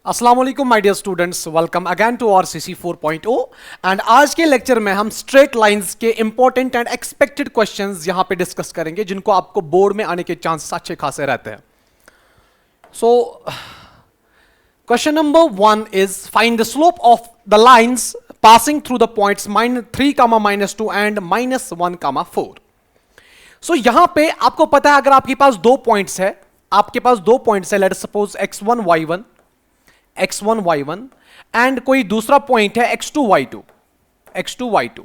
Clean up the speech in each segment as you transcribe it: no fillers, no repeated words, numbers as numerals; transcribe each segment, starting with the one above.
अस्सलाम वालेकुम my dear students, welcome again to our CC 4.0 and आज के लेक्चर में हम स्ट्रेट लाइंस के इंपॉर्टेंट एंड एक्सपेक्टेड क्वेश्चंस यहां पे डिस्कस करेंगे जिनको आपको बोर्ड में आने के चांसेस अच्छे खासे रहते हैं। So question number 1 is find the slope of the lines passing through the points -3, -2 and -1, 4। सो यहां पे आपको पता है अगर आपके पास दो पॉइंट्स है, let suppose x1 y1 and कोई दूसरा पॉइंट है x2 y2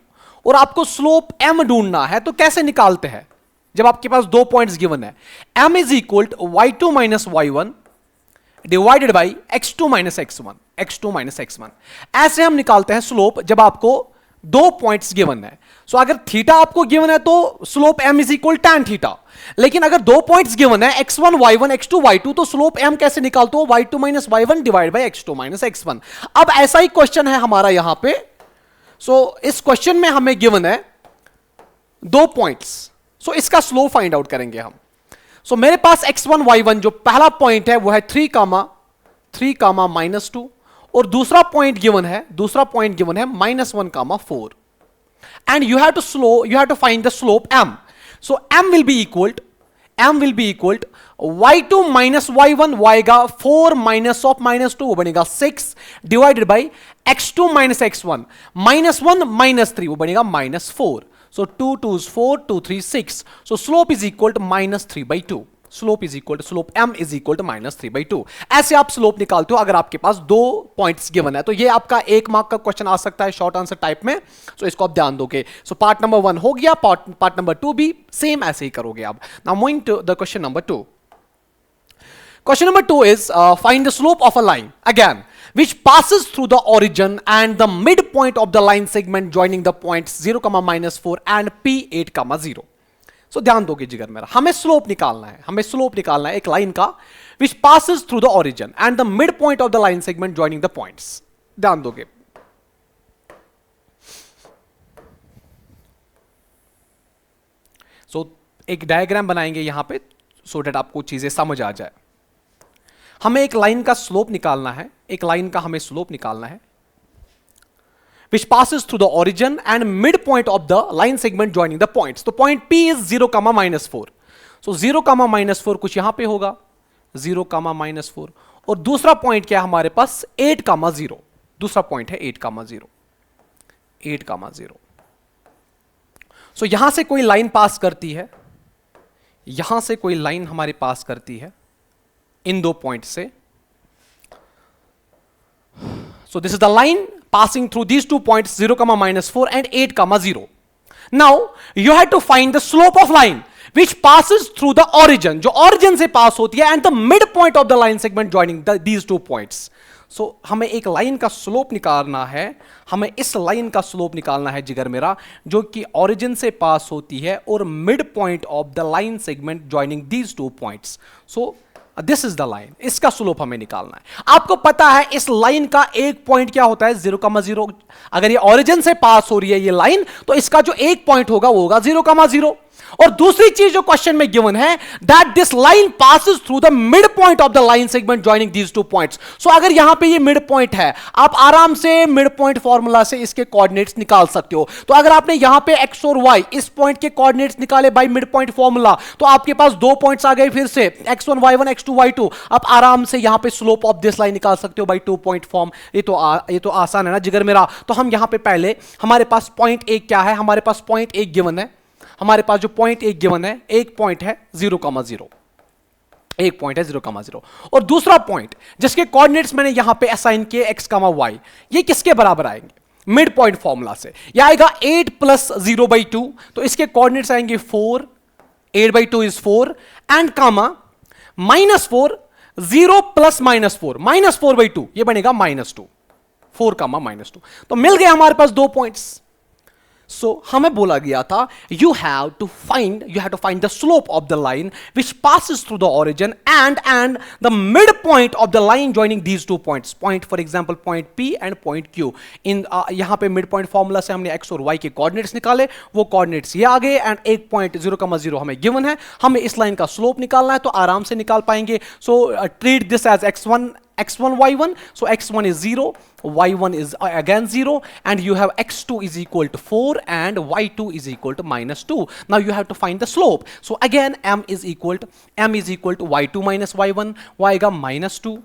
और आपको स्लोप m ढूंढना है तो कैसे निकालते हैं जब आपके पास दो पॉइंट्स गिवन है। m is equal to y2 minus y1 divided by x2 minus x1 ऐसे हम निकालते हैं स्लोप जब आपको दो पॉइंट्स गिवन है। सो अगर थीटा आपको गिवन है तो slope m is equal tan theta, लेकिन अगर दो पॉइंट्स गिवन है x1 y1 x2 y2 तो स्लोप m कैसे निकालते हो y2 minus y1 divide by x2 minus x1। अब ऐसा ही क्वेश्चन है हमारा यहां पे। सो इस क्वेश्चन में हमें गिवन है दो पॉइंट्स, सो इसका स्लोप फाइंड आउट करेंगे हम। सो मेरे पास x1 y1 जो पहला पॉइंट है वो है 3, -2 और दूसरा पॉइंट गिवन है -1, 4 and you have to find the slope m. So m will be equal to y2 minus y1 आएगा 4 minus of -2 वो बनेगा 6 divided by x2 minus x1 -1 -3 वो बनेगा -4। So 2 2s 4 2 3 6 so slope is equal to -3/2। Slope m is equal to -3/2। ऐसे आप slope निकालते हो अगर आपके पास दो पॉइंट्स गिवन है। तो ये आपका 1 मार्क का क्वेश्चन आ सकता है शॉर्ट आंसर टाइप में, सो इसको आप ध्यान दोगे। सो पार्ट नंबर 1 हो गया, पार्ट नंबर 2 भी सेम ऐसे ही करोगे आप। Now moving to the question number 2। Question number 2 is find the slope of a line again which passes through the origin and the midpoint of the line segment joining the points 0, -4 and p8, 0। सो ध्यान दोगे जिगर मेरा, हमें slope निकालना है एक line का विच passes through the origin and the mid point of the line segment joining the points. ध्यान दोगे, सो एक डायग्राम बनाएंगे यहां पे सो डेट आपको चीजें समझ आ जाए। हमें एक लाइन का स्लोप निकालना है, which passes through the origin and midpoint of the line segment joining the points। तो point P is 0, -4। So 0, -4 कुछ यहां पे होगा 0, -4 और दूसरा पॉइंट क्या है हमारे पास 8, 0। दूसरा पॉइंट है 8, 0। सो यहां से कोई लाइन पास करती है, इन दो पॉइंट से। So this is the line passing through these two points 0, -4 and 8, 0। Now you have to find the slope of line which passes through the origin, जो origin से पास होती है, and the midpoint of the line segment joining these two points। So हमें एक line का slope निकालना है, हमें इस लाइन का स्लोप निकालना है जिगर मेरा, जो कि origin से पास होती है और midpoint of the line segment joining these two points। So this is the line, इसका स्लोप हमें निकालना है। आपको पता है इस लाइन का एक पॉइंट क्या होता है 0, 0। अगर ये ओरिजिन से पास हो रही है ये लाइन तो इसका जो एक पॉइंट होगा वो होगा 0, 0। और दूसरी चीज जो क्वेश्चन में गिवन है that this line passes through the mid point of the line segment joining these two points. So अगर यहां पे ये मिड पॉइंट है, आप आराम से मिड पॉइंट फॉर्मूला से इसके कोऑर्डिनेट्स निकाल सकते हो। तो अगर आपने यहां पे x और y इस पॉइंट के कोऑर्डिनेट्स निकाले बाय मिड पॉइंट फॉर्मूला तो आपके पास दो पॉइंट्स आ गए फिर से x1 y1 x2 y2। आप आराम से यहां पे स्लोप ऑफ दिस लाइन निकाल सकते हो बाय 2 पॉइंट फॉर्म। ये तो आसान है ना जिगर मेरा। तो हम यहां पे पहले हमारे पास पॉइंट एक क्या है, हमारे पास पॉइंट एक गिवन है, हमारे पास जो पॉइंट एक गिवन है एक पॉइंट है 0, 0 और दूसरा पॉइंट जिसके कोऑर्डिनेट्स मैंने यहां पे असाइन किए x, y, ये किसके बराबर आएंगे मिड पॉइंट फॉर्मूला से। यह आएगा 8 + 0/2, तो इसके कोऑर्डिनेट्स आएंगे 4, 8/2 इज 4 एंड -4 0 + -4 -4/2 ये बनेगा -2, 4, -2। तो मिल गए हमारे पास दो पॉइंट्स। सो हमें बोला गया था you have to find the slope of the line which passes through the origin and the midpoint of the line joining these two points, for example point P and point Q। इन यहां पे midpoint formula से हमने x और y के coordinates निकाले, वो coordinates ये आ गए एंड एक पॉइंट 0, 0 हमें given है। हमें इस लाइन का slope निकालना है तो आराम से निकाल पाएंगे। सो treat this as x1 x1 y1, so x1 is 0, y1 is again 0, and you have x2 is equal to 4 and y2 is equal to -2. Now you have to find the slope. So again m is equal to y2 minus y1, वो आएगा -2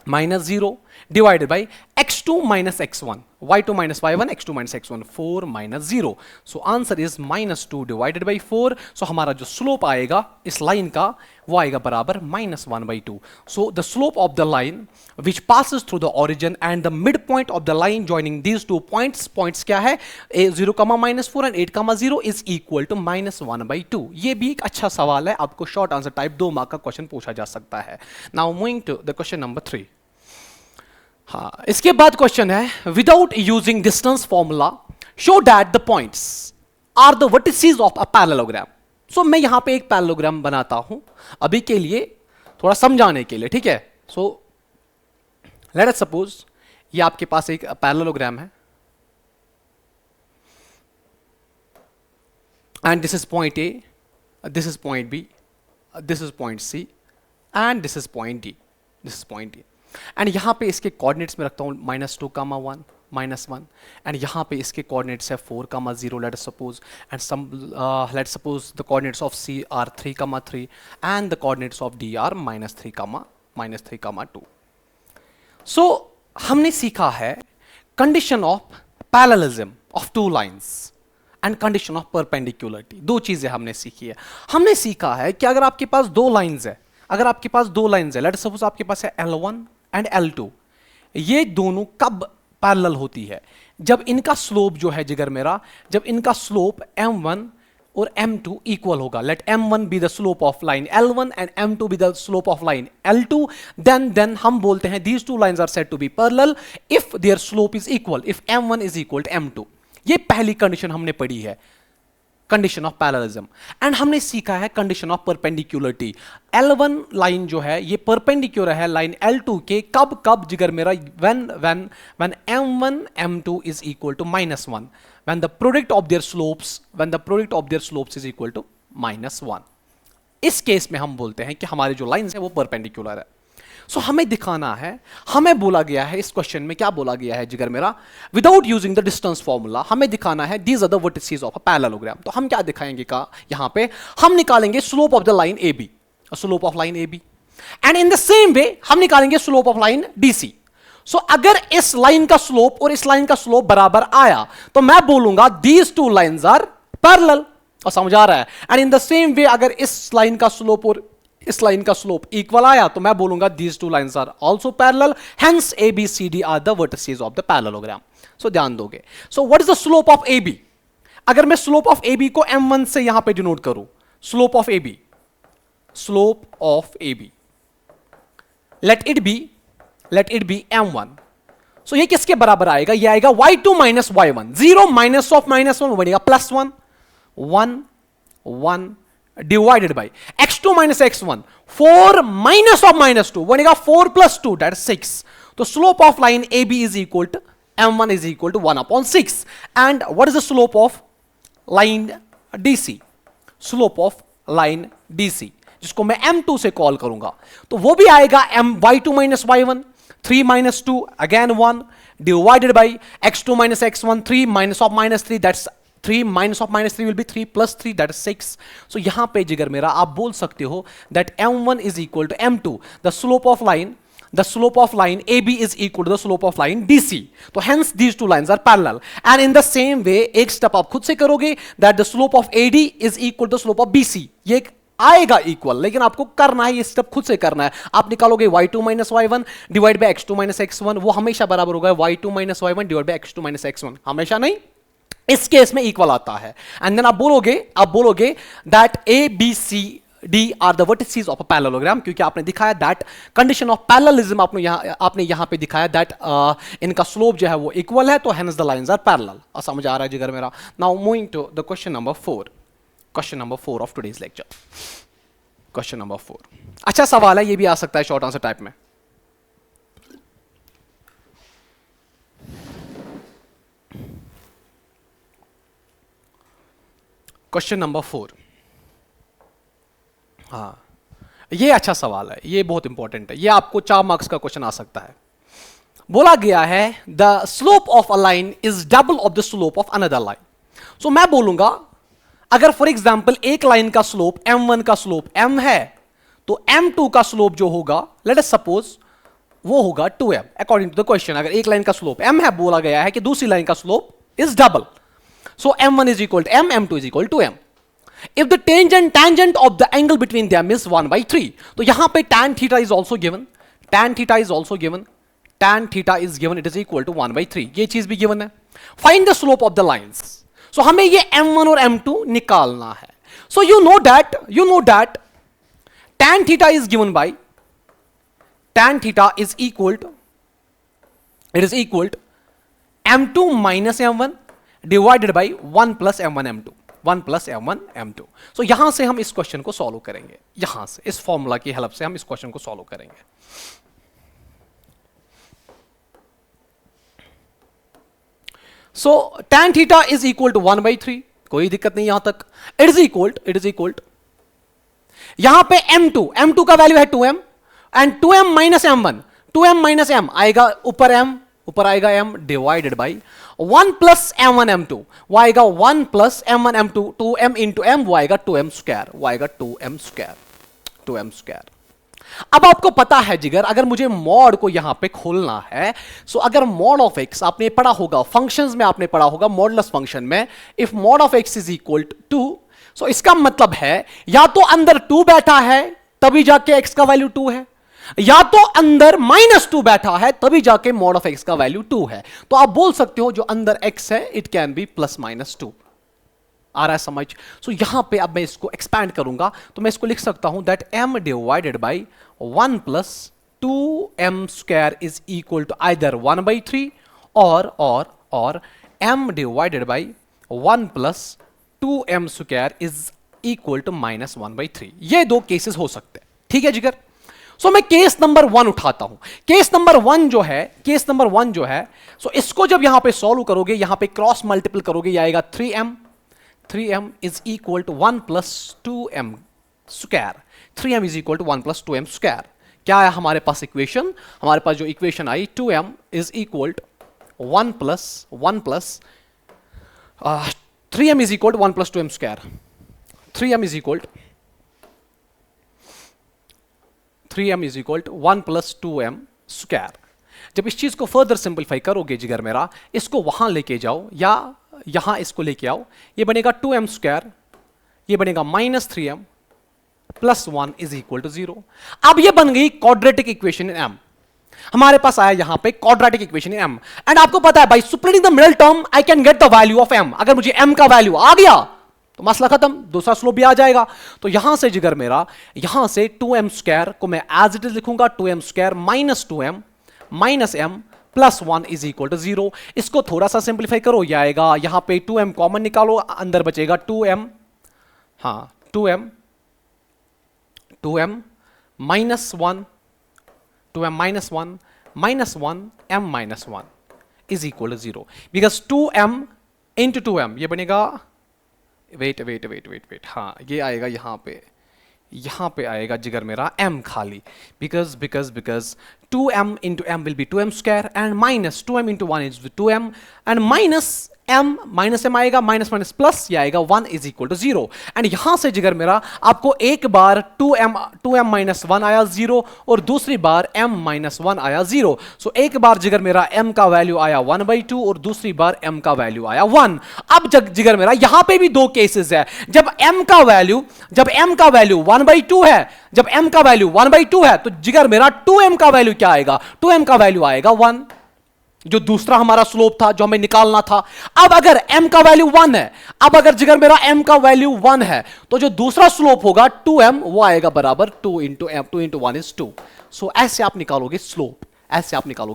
-0 divided by x2 minus x1, y2 minus y1, x2 minus x1, 4 minus 0. So answer is -2 divided by 4. So हमारा जो slope आएगा इस line का वो आएगा बराबर -1/2. So the slope of the line which passes through the origin and the midpoint of the line joining these two points क्या है, 0, -4 and 8, 0 is equal to -1/2. ये भी एक अच्छा सवाल है, आपको short answer type 2 मार्क का क्वेश्चन पूछा जा सकता है. Now moving to the question number 3. हाँ, इसके बाद क्वेश्चन है, without using distance formula show that the points are the vertices of a parallelogram. So मैं यहां पे एक पैरेललोग्राम बनाता हूं अभी के लिए, थोड़ा समझाने के लिए, ठीक है. सो लेट अस सपोज ये आपके पास एक पैरेललोग्राम है and this is point A, this is point B, this is point C and this is point D, this is point D. And यहां पे इसके कोऑर्डिनेट्स में रखता हूं -2, -1, -1, एंड यहां पे इसके कोऑर्डिनेट्स है 4, 0, let us suppose, and some let suppose the coordinates of C are 3, 3 and the coordinates of D are -3, -2. So हमने सीखा है condition of parallelism of two lines and condition of perpendicularity. दो चीजें हमने सीखी है. हमने सीखा है कि अगर आपके पास दो लाइंस है, लेट सपोज आपके पास है L1 एंड L2, ये दोनों कब पैरेलल होती है, जब इनका स्लोप जो है जिगर मेरा, जब इनका स्लोप m1 और m2 इक्वल होगा. Let m1 be the slope of line L1 and m2 be the slope of line L2, then हम बोलते हैं these two lines are said to be parallel if their slope is equal, if m1 is equal to m2. ये पहली condition हमने पढ़ी है, condition of parallelism. And हमने सीखा है condition of perpendicularity. L1 line जो है ये परपेंडिकुलर है लाइन L2 के, कब जिगर मेरा, when m1 m2 is equal to -1, when the product of their slopes is equal to -1. इस केस में हम बोलते हैं कि हमारे जो लाइंस है वो परपेंडिकुलर है. सो हमें दिखाना है, हमें बोला गया है इस क्वेश्चन में, क्या बोला गया है जिगर मेरा, without using the distance formula हमें दिखाना है these are the vertices of a parallelogram. तो हम क्या दिखाएंगे का, यहां पे हम निकालेंगे slope of the line A B, slope of line A B, and in the same way हम निकालेंगे slope of line D C. So अगर इस लाइन का स्लोप और इस लाइन का स्लोप बराबर आया तो मैं बोलूंगा these two lines are parallel. और समझ आ रहा है. And in the same way अगर इस लाइन का स्लोप और इस लाइन का स्लोप इक्वल आया तो मैं बोलूंगा these two lines are also parallel, hence A B C D are the vertices of the parallelogram. So ध्यान दोगे. So what is the slope of A B? अगर मैं स्लोप ऑफ ए बी को m1 से यहां पे denote करूं, slope of A B, let it be m1. सो ये किसके बराबर आएगा? ये आएगा y2 minus y1, 0 minus of -1 बनेगा +1, 1 divided by x2 minus x1, 4 minus of -2 बनेगा 4 plus 2, that is 6. तो slope of line AB is equal to m1 is equal to 1/6. And what is the slope of line DC? Slope of line DC जिसको मैं m2 से call करूंगा तो वो भी आएगा y2 minus y1, 3 minus 2 again 1 divided by x2 minus x1, 3 minus of -3, that's 3 minus of -3 will be 3 plus 3, that is 6. So यहां पे जिगर मेरा आप बोल सकते हो that m1 is equal to m2. The slope of line AB is equal to the slope of line DC. तो hence these two lines are parallel. And in the same way एक step आप खुद से करोगे that the slope of AD is equal to the slope of BC. ये आएगा equal, लेकिन आपको करना है, ये स्टेप खुद से करना है. आप निकालोगे y2 minus y1 divide by x2 minus x1, वो हमेशा बराबर होगा y2 minus y1 divide by x2 minus x1. हमेशा नहीं, इस केस में इक्वल आता है. एंड देन आप बोलोगे that A B C D are the vertices of a parallelogram, क्योंकि आपने दिखाया दैट कंडीशन ऑफ पैरेललिज्म आपने यहां पे दिखाया दैट इनका स्लोप जो है वो इक्वल है, तो hence the lines are parallel. समझ आ रहा है जिगर मेरा. Now moving to the question number 4 of today's lecture. Question number 4 अच्छा सवाल है, ये भी आ सकता है शॉर्ट आंसर टाइप में. Question number 4. हाँ, ये अच्छा सवाल है, ये बहुत इंपॉर्टेंट है, ये आपको 4 मार्क्स का क्वेश्चन आ सकता है। बोला गया है the slope of a line is double of the slope of another line. So मैं बोलूंगा अगर फॉर एग्जांपल एक लाइन का स्लोप m1 का स्लोप m है, तो m2 का स्लोप जो होगा, लेट अस सपोज वो होगा 2m according to the question. अगर एक लाइन का स्लोप m है, बोला गया है कि दूसरी लाइन का slope is double, so m1 is equal to m, m2 is equal to m। If the tangent of the angle between them is 1/3, तो यहां पे tan theta is also given, tan theta is also given, tan theta is given, it is equal to 1/3, ये चीज भी given है। Find the slope of the lines, so हमें ये m1 और m2 निकालना है। सो you know that tan theta is given by, tan theta is equal to, it is equal to m2 minus m1 divided by 1 plus m1 m2, 1 plus m1 m2। सो यहां से हम इस question को solve करेंगे, यहां से इस फॉर्मूला की हेल्प से हम इस क्वेश्चन को सॉल्व करेंगे। So tan theta is equal to 1/3, कोई दिक्कत नहीं यहां तक। इट इज इक्वल यहां पे m2 का वैल्यू है 2m and 2m minus m1, 2m minus m आएगा ऊपर आएगा m divided by 1 plus m1 m2, वो आएगा 1 plus m1 m2, 2m into m, वो आएगा 2m स्क्वायर, वो आएगा 2m स्क्वायर। अब आपको पता है जिगर, अगर मुझे मॉड को यहां पे खोलना है, सो अगर मॉड ऑफ एक्स आपने पढ़ा होगा, फंक्शंस में आपने पढ़ा होगा, मॉडुलस फंक्शन में, if mod of x is equal to 2, so इसका मतलब है या तो अंदर 2 बैठा है तभी जाके एक्स का वैल्यू 2 है, या तो अंदर -2 बैठा है तभी जाके मॉड ऑफ एक्स का वैल्यू 2 है। तो आप बोल सकते हो जो अंदर x है इट कैन बी +-2। आ रहा है समझ? सो यहां पे अब मैं इसको एक्सपैंड करूंगा तो मैं इसको लिख सकता हूं that m divided by 1 plus 2m square is equal to either 1/3 और m divided by 1 plus 2m square is equal to -1/3। ये दो केसेस हो सकते हैं, ठीक है जिगर। सो मैं केस नंबर 1 उठाता हूं। केस नंबर 1 जो है, सो इसको जब यहां पे सॉल्व करोगे, यहां पे क्रॉस मल्टीपल करोगे, ये आएगा 3m is equal to 1 plus 2m square, 3m is equal to 1 plus 2m square. क्या है हमारे पास इक्वेशन? हमारे पास जो इक्वेशन आई 2m is equal to 1 plus 3m is equal to 1 plus 2m square, 3m is equal to 1 plus 2m square. जब इस चीज को फर्दर सिंपलीफाई करोगे जिगर मेरा, इसको वहां लेके जाओ या यहां इसको लेके आओ, ये बनेगा 2m स्क्वायर, ये बनेगा -3m plus 1 is equal to 0। अब ये बन गई क्वाड्रेटिक इक्वेशन इन m। हमारे पास आया यहां पे quadratic equation in m, and आपको पता है बाय सुप्रीमिंग the middle term I can get the value of m। अगर मुझे m का वैल्यू आ गया तो मसला खत्म, दूसरा स्लोप भी आ जाएगा। तो यहां से जिगर मेरा, यहां से 2m स्क्वायर को मैं एज इट इज लिखूंगा, 2m square minus 2m minus m plus 1 is equal to 0। इसको थोड़ा सा सिंप्लीफाई करो, ये आएगा यहां पे 2m कॉमन निकालो, अंदर बचेगा 2m, हाँ 2m minus 1, 2m minus 1 minus 1 m minus 1 is equal to 0, because 2m into 2m ये बनेगा, वेट, हाँ ये आएगा यहां पे आएगा जिगर मेरा m खाली, because 2m into m will be 2m square and minus 2m into 1 is 2m and minus m आएगा, माइनस प्लस ये आएगा 1 इज इक्वल टू 0। एंड यहां से जिगर मेरा आपको एक बार 2m माइनस 1 आया 0 और दूसरी बार m माइनस 1 आया 0। सो एक बार जिगर मेरा m का वैल्यू आया 1/2 और दूसरी बार m का वैल्यू आया 1। अब जिगर मेरा यहां पे भी दो केसेस है, जब m का वैल्यू 1/2 है, जब m का वैल्यू 1/2 है तो जिगर मेरा 2m का वैल्यू क्या आएगा? 2m का वैल्यू आएगा 1, जो दूसरा हमारा स्लोप था जो हमें निकालना था। अब अगर m का वैल्यू 1 है, अब अगर जिगर मेरा m का वैल्यू 1 है तो जो दूसरा स्लोप होगा 2m वो आएगा बराबर 2 इंटू 1 इज 2। सो ऐसे आप निकालोगे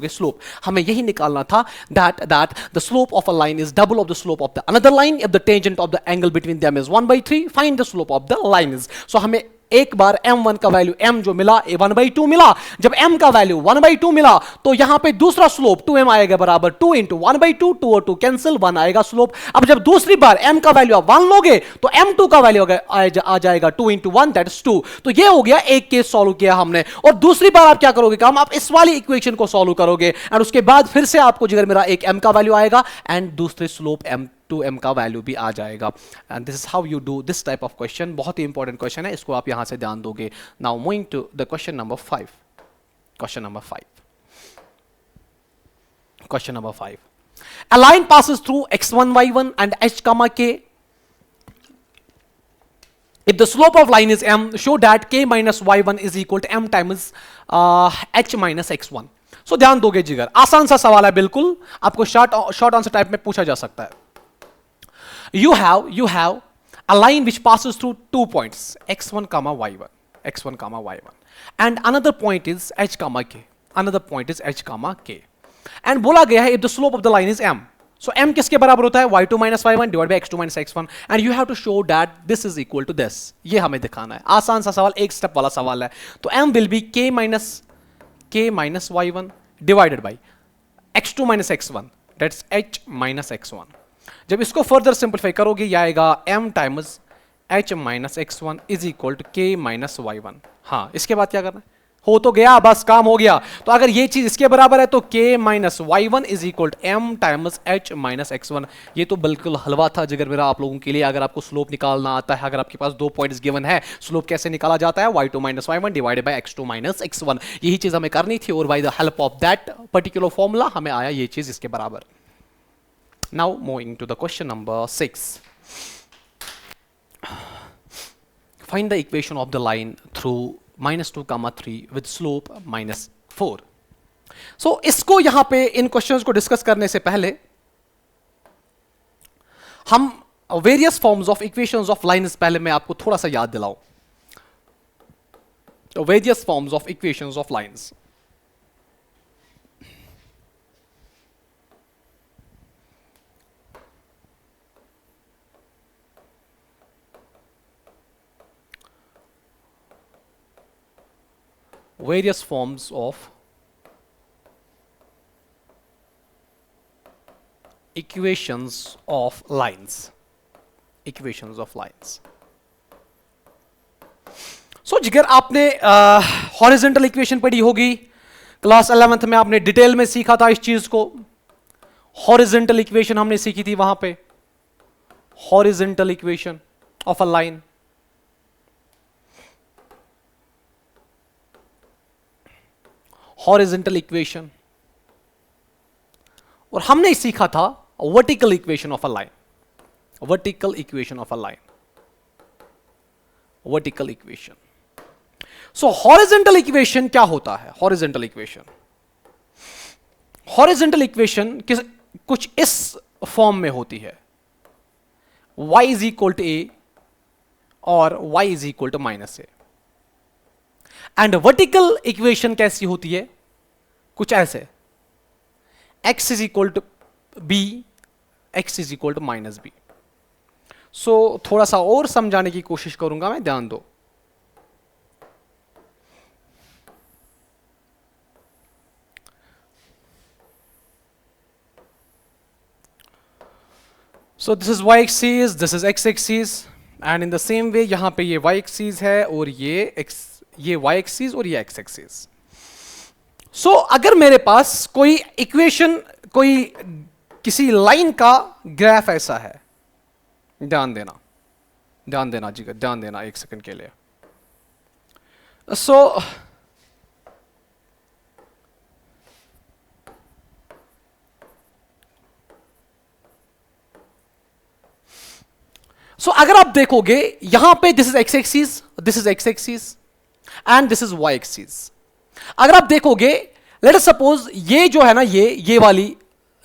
स्लोप, हमें यही निकालना था that the slope of a line is double of the slope of the another line if the tangent of the angle between them is 1/3, find the slope of the line is. So हमें एक बार m1 का value m जो मिला 1/2 मिला, जब m का value 1/2 मिला तो यहां पे दूसरा स्लोप 2m आएगा बराबर 2 इंटू 1/2, 2 और 2 कैंसिल, 1 आएगा स्लोप। अब जब दूसरी बार m का वैल्यू आप 1 लोगे तो m2 का वैल्यू आ जाएगा 2 इंटू 1 दैट इज 2। तो ये हो गया एक केस सॉल्व किया हमने, और दूसरी बार आप क्या करोगे काम, आप इस वाली इक्वेशन को सॉल्व करोगे एंड उसके बाद फिर से आपको जिगर मेरा एक m का वैल्यू आएगा एंड दूसरे स्लोप m का वैल्यू भी आ जाएगा। And this is how you do this type of question. बहुत ही इंपॉर्टेंट क्वेश्चन है, इसको आप यहां से ध्यान दोगे। Now moving to the question number 5। Question number 5, question number 5. A line passes through x1 y1 and h comma k. If the slope of line is m, show that k minus y1 is equal to m times h minus x1. So ध्यान दोगे जिगर, आसान सा सवाल है बिल्कुल, आपको short answer type में पूछा जा सकता है। You have a line which passes through 2 points x1 comma y1 and another point is h comma k, and बोला गया है if the slope of the line is m, so m किसके बराबर होता है, y2 minus y1 divided by x2 minus x1, and you have to show that this is equal to this। ये हमें दिखाना है, आसान सा सवाल, एक स्टेप वाला सवाल है। तो m will be k minus y1 divided by x2 minus x1, that's h minus x1। जब इसको फर्दर सिंपलीफाई करोगे ये आएगा m times h minus x1 is equal to k minus y1। हाँ, इसके बाद क्या करना है, हो तो गया, बस काम हो गया। तो अगर ये चीज इसके बराबर है तो k minus y1 is equal to m times h minus x1। ये तो बिल्कुल हलवा था जिगर मेरा आप लोगों के लिए। अगर आपको स्लोप निकालना आता है, अगर आपके पास 2 पॉइंट्स गिवन है, स्लोप कैसे निकाला जाता है, y2 minus y1 divided by x2 minus x1, यही चीज हमें करनी थी और by the help of that particular formula हमें आया ये चीज इसके बराबर। Now moving to the question number 6. Find the equation of the line through -2, 3 with slope -4. So इसको यहां पे इन क्वेश्चंस को डिस्कस करने से पहले हम various forms of equations of lines पहले मैं आपको थोड़ा सा याद दिलाऊं। तो various forms of equations of lines, various forms of equations of lines, so जिगर आपने हॉरिजॉन्टल इक्वेशन पढ़ी होगी क्लास 11th में, आपने डिटेल में सीखा था इस चीज को। हॉरिजॉन्टल इक्वेशन हमने सीखी थी वहां पे, horizontal equation of a line. Horizontal equation, और हमने सीखा था vertical equation of a line, vertical equation of a line, vertical equation. So horizontal equation क्या होता है? हॉरिजॉन्टल इक्वेशन कुछ इस फॉर्म में होती है, y is equal to a और y is equal to -a। And vertical equation कैसी होती है? कुछ ऐसे, x is equal to b, x is equal to -b। So थोड़ा सा और समझाने की कोशिश करूंगा मैं, ध्यान दो। सो this is y axis, this is x axis, and in the same वे यहां पे ये y एक्सिस है और ये y एक्सिस और ये x एक्सिस। सो अगर मेरे पास कोई इक्वेशन, कोई किसी लाइन का ग्राफ ऐसा है, ध्यान देना जी, ध्यान देना एक सेकंड के लिए। सो अगर आप देखोगे यहां पे this is x axis, this is x axis and this is y axis. अगर आप देखोगे, लेट अस सपोज ये जो है ना, ये वाली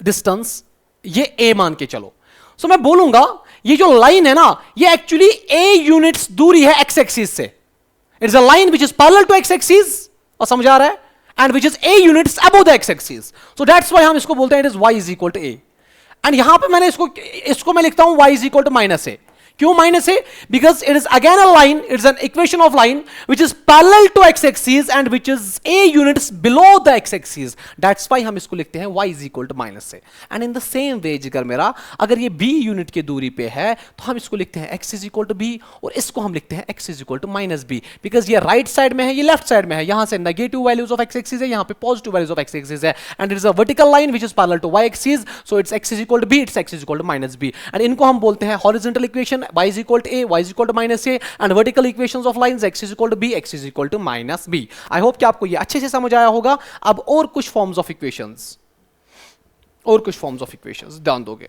डिस्टेंस ये a मान के चलो। सो मैं बोलूंगा ये जो लाइन है ना, ये एक्चुअली a यूनिट्स दूरी है x एक्सिस से। It is a line which is parallel to x axis, और समझ आ रहा है, and which is a units above the x axis. So that's why हम इसको बोलते हैं it is y is equal to a। And यहां पे मैंने इसको मैं लिखता हूं y is equal to -a, क्यों माइनस है? Because it is again a line, it is an equation of line which is parallel to x axis and which is a units below the x axis, that's why हम इसको लिखते हैं y is equal to minus से। And in the same way जिगर मेरा, अगर ये b unit की दूरी पे है तो हम इसको लिखते हैं x is equal to b, और इसको हम लिखते हैं x is equal to minus b, because ये राइट साइड में है, ये लेफ्ट साइड में है, यहां से negative values of x axis है, यहां पे positive values of x axis है, and it is a vertical line which is parallel to y axis, so it's x is equal to b, it's x is equal to minus b, and इनको हम बोलते हैं horizontal equation, y is equal to a, y is equal to minus a, and vertical equations of lines x is equal to b, x is equal to minus b। I hope कि आपको ये अच्छे से समझ आया होगा। अब और कुछ फॉर्म्स ऑफ इक्वेशंस, और कुछ फॉर्म्स ऑफ इक्वेशंस ध्यान दोगे।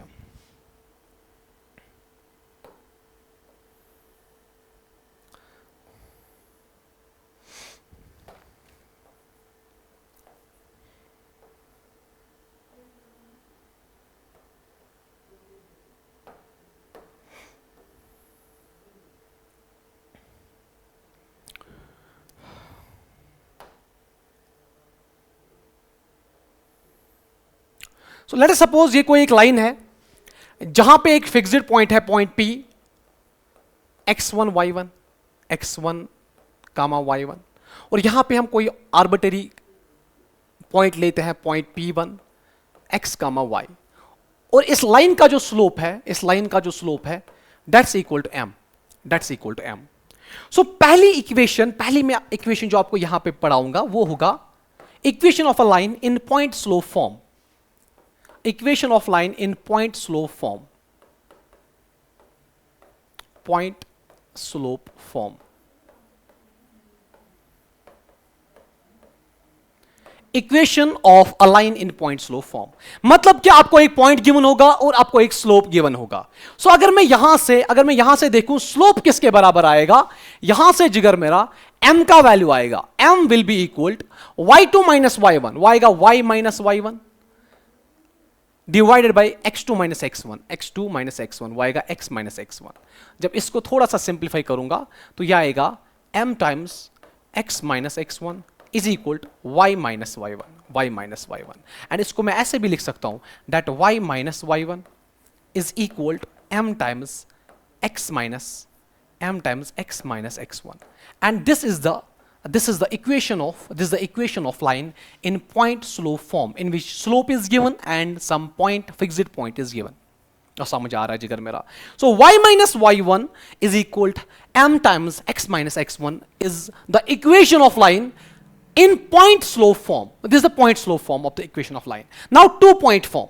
सो लेट अस सपोज ये कोई एक लाइन है जहां पे एक फिक्स्ड पॉइंट है, point P, x1 y1, x1 कामा y1, और यहां पे हम कोई आर्बिटरी पॉइंट लेते हैं, पॉइंट P1 x कामा y, और इस लाइन का जो स्लोप है, इस लाइन का जो स्लोप है, that's equal to m, that's equal to m। So पहली इक्वेशन, पहली मैं इक्वेशन जो आपको यहां पे पढ़ाऊंगा वो होगा equation of a line in point slope form, equation of line in point slope form, point slope form। Equation of a line in point slope form मतलब क्या, आपको एक पॉइंट गिवन होगा और आपको एक स्लोप गिवन होगा। सो अगर मैं यहां से देखूं स्लोप किसके बराबर आएगा, यहां से जिगर मेरा m का वैल्यू आएगा, m will be equal y2 minus y1, y आएगा y minus y1 divided by x2 minus x1, x2 minus x1, y आएगा x माइनस x1। जब इसको थोड़ा सा सिंप्लीफाई करूंगा तो यह आएगा m times x minus x1 is equal to y minus y1, y minus y1, and इसको मैं ऐसे भी लिख सकता हूं that y minus y1 is equal to m times x minus x minus x1, and this is the equation of line in point slope form in which slope is given and some fixed point is given। और समझ आ रहा है जिगर मेरा। So y minus y1 is equal to m times x minus x1 is the equation of line in point slope form। This is the point slope form of the equation of line। Now two point form।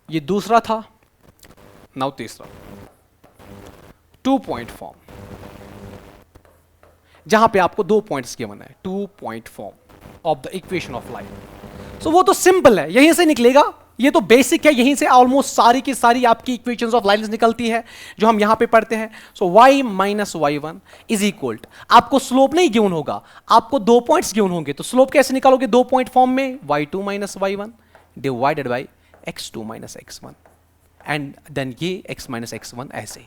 ये दूसरा था, now तीसरा, 2 point form, जहां पे आपको 2 points given है, 2 point form of the equation of line. So वो तो सिंपल है, यहीं से निकलेगा, ये तो बेसिक है, यहीं से ऑलमोस्ट सारी की सारी आपकी इक्वेशंस ऑफ लाइंस निकलती है जो हम यहां पे पढ़ते हैं। सो y minus y1 is equal, आपको स्लोप नहीं गिवन होगा, आपको 2 पॉइंट्स गिवन होंगे, तो स्लोप कैसे निकालोगे 2 पॉइंट फॉर्म में, y2 minus y1 divided by x2 minus x1, and then ये x माइनस x1 ऐसे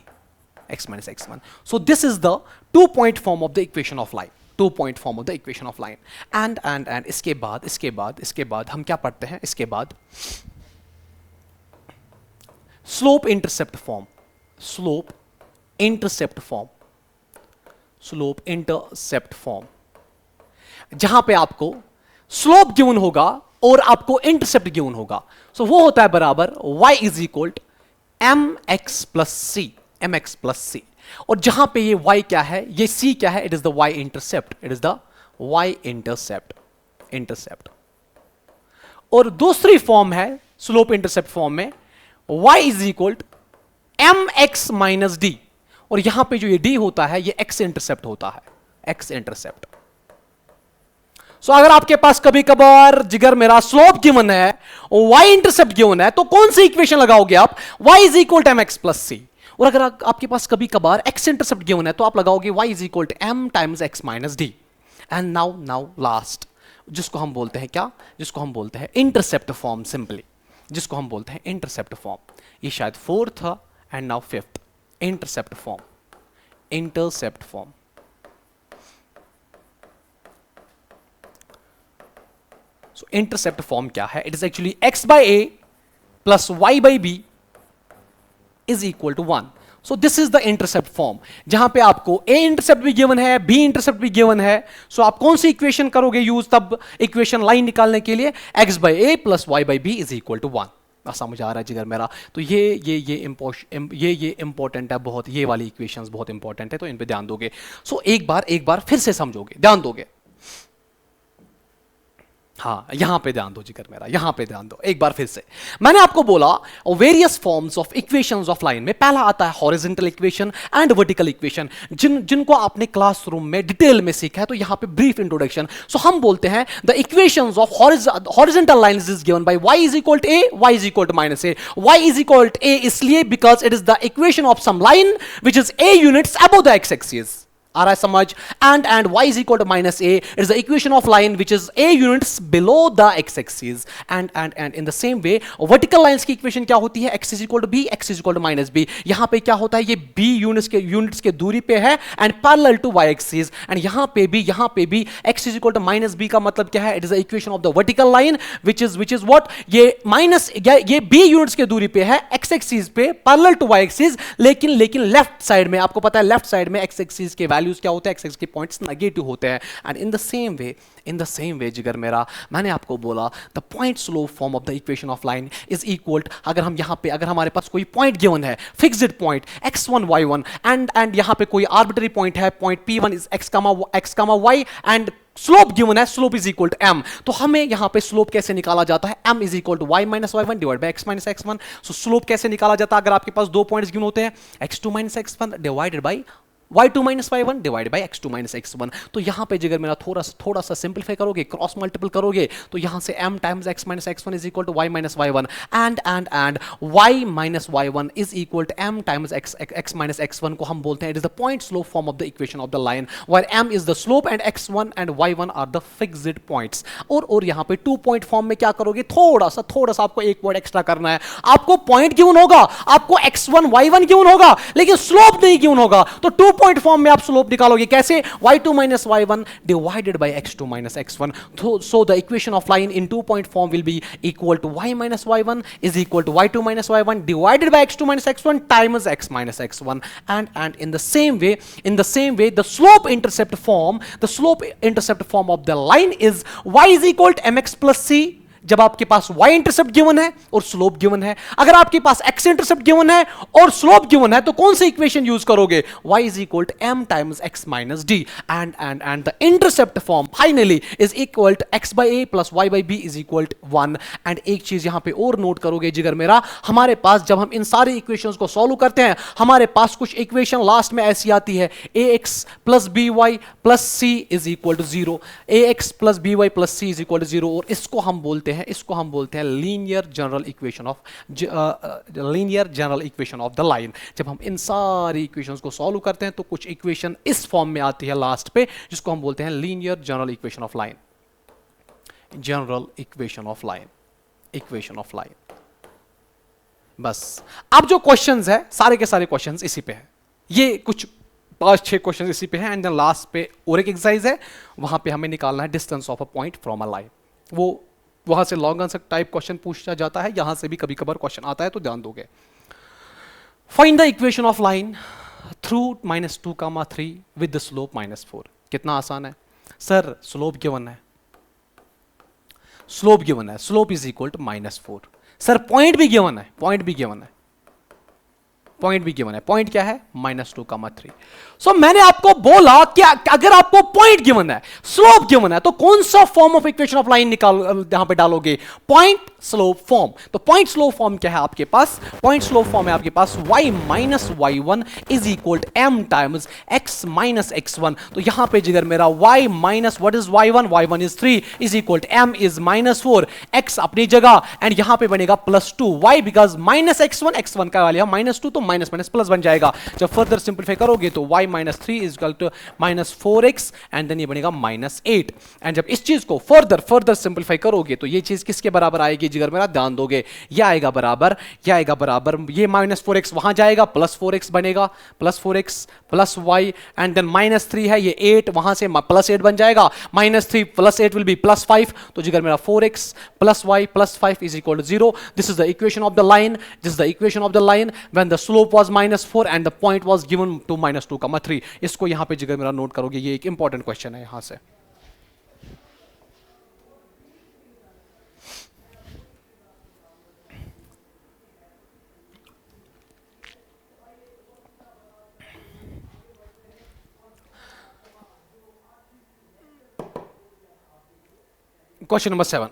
x minus x1। So this is the 2-point form of the equation of line, 2-point form of the equation of line। and इसके बाद हम क्या पढ़ते हैं, इसके बाद slope intercept form, slope intercept form, जहां पे आपको स्लोप गिवन होगा और आपको इंटरसेप्ट गिवन होगा। सो वो होता है बराबर y is equal to mx plus c, mx plus c, और जहां पे ये y क्या है, ये c क्या है, it is the y intercept, it is the y intercept. और दूसरी फॉर्म है स्लोप इंटरसेप्ट फॉर्म में y is equal to mx minus d, और यहां पे जो ये d होता है ये x इंटरसेप्ट होता है, x इंटरसेप्ट। सो अगर आपके पास कभी कभार जिगर मेरा स्लोप गिवन है और y इंटरसेप्ट गिवन है, तो कौन सी इक्वेशन लगाओगे आप, y is equal to mx plus c। और अगर आपके पास कभी कभार x इंटरसेप्ट गिवन है तो आप लगाओगे y is equal to m times x minus d। And now last, जिसको हम बोलते हैं क्या, जिसको हम बोलते हैं इंटरसेप्ट फॉर्म, सिंपली जिसको हम बोलते हैं इंटरसेप्ट फॉर्म। ये शायद 4th था and now 5th, intercept form. So intercept form क्या है? It is actually x by a plus y by b is equal to 1. So this is the intercept form, जहां पे आपको a इंटरसेप्ट भी given है, b intercept भी given है. So आप कौन सी इक्वेशन करोगे यूज तब इक्वेशन लाइन निकालने के लिए? x by a plus y by b is equal to 1. समझ आ रहा है जिगर मेरा? तो ये इंपॉर्टेंट है बहुत, ये वाली इक्वेशंस बहुत इंपॉर्टेंट है, तो इन पे ध्यान दोगे. सो एक बार फिर से समझोगे, ध्यान दोगे. हाँ, यहां पे ध्यान दो जिगर मेरा, यहां पे ध्यान दो एक बार फिर से. मैंने आपको बोला various forms of equations of line में पहला आता है horizontal equation and vertical equation, जिनको आपने क्लासरूम में डिटेल में सीखा है. तो यहां पे ब्रीफ इंट्रोडक्शन. सो हम बोलते हैं the equations of horizontal lines is given by y is equal to a, y is equal to minus a. y is equal to a इसलिए because it is the equation of some line which is a units above the x axis. आ रहा है समझ? and y is equal to minus a, it is the equation of line which is a units below the x axis. and in the same way vertical lines की equation क्या होती है? x is equal to b, x is equal to minus b. यहां पे क्या होता है? ये b units के दूरी पे है and parallel to y axis. and यहां पे भी x is equal to minus b का मतलब क्या है? it is the equation of the vertical line which is what? ये minus ये b units के दूरी पे है x axis पे parallel to y axis. लेकिन लेफ्ट साइड में आपको पता है, लेफ्ट साइड में x axis के वैल्यूज क्या होते हैं? एक्स एक्स के पॉइंट्स नेगेटिव होते हैं. And in the same way जिगर मेरा, मैंने आपको बोला the point slope form of the equation of line is equal. अगर हम यहां पे, अगर हमारे पास कोई पॉइंट गिवन है, fixed point x1 y1 and यहां पे कोई आर्बिट्ररी पॉइंट है, point p1 is x, y and slope given है, slope is equal to m. तो हमें यहां पे स्लोप कैसे निकाला जाता है? m is equal to y minus y1 divide by x minus x1. So slope कैसे निकाला जाता है अगर आपके पास दो पॉइंट्स गिवन होते हैं? x2 minus x1 divided by y2 minus y1 divide by x2 minus x1. तो यहां पे जिगर मेरा थोड़ा सा सिंपलीफाई करोगे, क्रॉस मल्टीपल करोगे, तो यहां से m times x minus x1 is equal to y minus y1 and y minus y1 is equal to m times x minus x1 को हम बोलते हैं it is the point slope form of the equation of the line where m is the slope and x1 and y1 are the fixed points. और यहां पे 2 point form में क्या करोगे? थोड़ा सा आपको एक पॉइंट एक्स्ट्रा करना है. आपको पॉइंट गिवन होगा, आपको x1 y1 गिवन होगा, लेकिन स्लोप नहीं गिवन होगा. तो 2 पॉइंट फॉर्म में आप स्लोप निकालोगे कैसे? y2 minus y1 divided by x2 minus x1. So the equation of line in 2 point form will be equal to y minus y1 is equal to y2 minus y1 divided by x2 minus x1 times x minus x1. And in the same way the slope intercept form of the line is y is equal to mx plus c. जब आपके पास y intercept given है और slope given है. अगर आपके पास x intercept given है और स्लोप गिवन है तो कौन सी इक्वेशन यूज करोगे? y is equal to m times x minus d and the intercept form finally is equal to x by a plus y by b is equal to 1. And एक चीज यहां पे और नोट करोगे जिगर मेरा, हमारे पास जब हम इन सारी इक्वेशंस को सॉल्व करते हैं, हमारे पास कुछ इक्वेशन लास्ट में ऐसी आती है ax plus by plus c is equal to 0, ax plus by plus c is equal to 0. और इसको हम बोलते हैं linear general equation of the line. जब हम इन सारी इक्वेशंस को सॉल्व करते हैं तो कुछ इक्वेशन इस फॉर्म में आती है लास्ट पे, जिसको हम बोलते हैं linear general equation of line. बस अब जो क्वेश्चंस है सारे के सारे क्वेश्चंस इसी पे है. ये कुछ 5-6 क्वेश्चंस इसी पे हैं एंड देन लास्ट पे और एक एक्सरसाइज है, वहां पे हमें निकालना है distance of a point from a line. वो वहां से लॉन्ग आंसर टाइप क्वेश्चन पूछा जाता है, यहां से भी कभी कभार क्वेश्चन आता है, तो ध्यान दोगे. Find the equation of line through -2, 3 with the slope -4. कितना आसान है सर. स्लोप गिवन है, slope is equal to -4. Sir point भी गिवन है, पॉइंट क्या है? -2, 3. सो मैंने आपको बोला कि अगर आपको पॉइंट गिवन है, स्लोप गिवन है, तो कौन सा form of equation of line यहां पे डालोगे? Point slope form. तो पॉइंट स्लोप फॉर्म क्या है आपके पास? पॉइंट स्लोप फॉर्म है आपके पास y minus y1 is equal to m times x minus x1. तो यहां पे जिगर मेरा y minus what is y1 is 3 is equal to m is -4, x अपनी जगह एंड यहां पे बनेगा +2. y बिकॉज -x1 का वैल्यू है -2, तो माइनस माइनस प्लस बन जाएगा। जब फर्दर सिंप्लीफाई करोगे तो y minus three is equal to minus 4x and then ये बनेगा माइनस 8। एंड जब इस चीज को फर्दर सिंप्लीफाई करोगे तो ये चीज किसके बराबर आएगी जिगर मेरा, ध्यान दोगे, ये आएगा बराबर ये माइनस 4x वहां जाएगा, प्लस 4x बनेगा, plus 4x plus y and then minus 3 है, ये 8 वहां से प्लस 8 बन जाएगा, minus 3 plus 8 will be plus 5, तो जिगर मेरा 4x plus y plus 5 is equal to 0। This is the equation of the line, this is the equation of the line when the slope was -4 and the point was given to -2,3। इसको यहां पे जिगर मेरा note करोगे, ये एक important question है यहां से। Question number 7.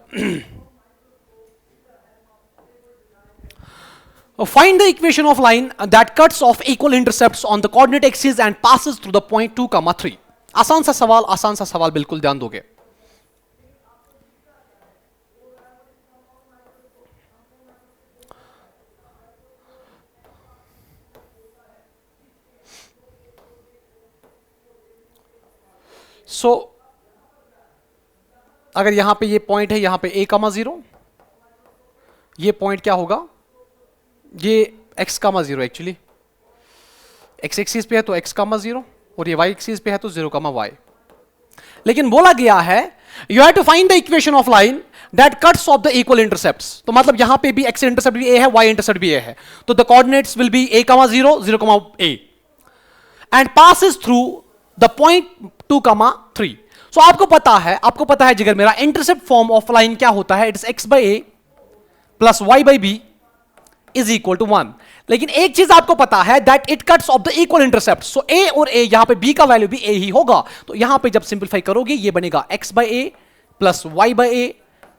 Find the equation of line that cuts off equal intercepts on the coordinate axis and passes through the point 2, 3. आसान सा सवाल बिल्कुल ध्यान दोगे। सो अगर यहां पे ये पॉइंट है, यहां पे a,0, ये पॉइंट क्या होगा, ये x,0 एक्चुअली x एक्सिस पे है तो x,0 और ये y एक्सिस पे है तो 0,y। लेकिन बोला गया है you have to find the equation of line that cuts off the equal intercepts. तो मतलब यहां पे भी x इंटरसेप्ट भी a है, y इंटरसेप्ट भी a है, तो the coordinates will be a,0, 0,a and passes through the point 2,3। So आपको पता है जिगर मेरा इंटरसेप्ट फॉर्म ऑफ लाइन क्या होता है, it's x by a plus y by b is equal to 1। लेकिन एक चीज आपको पता है that it cuts off the equal intercept, so a और a, यहां पे b का वैल्यू भी a ही होगा, तो यहां पे जब सिंपलीफाई करोगे ये बनेगा x by a plus y by a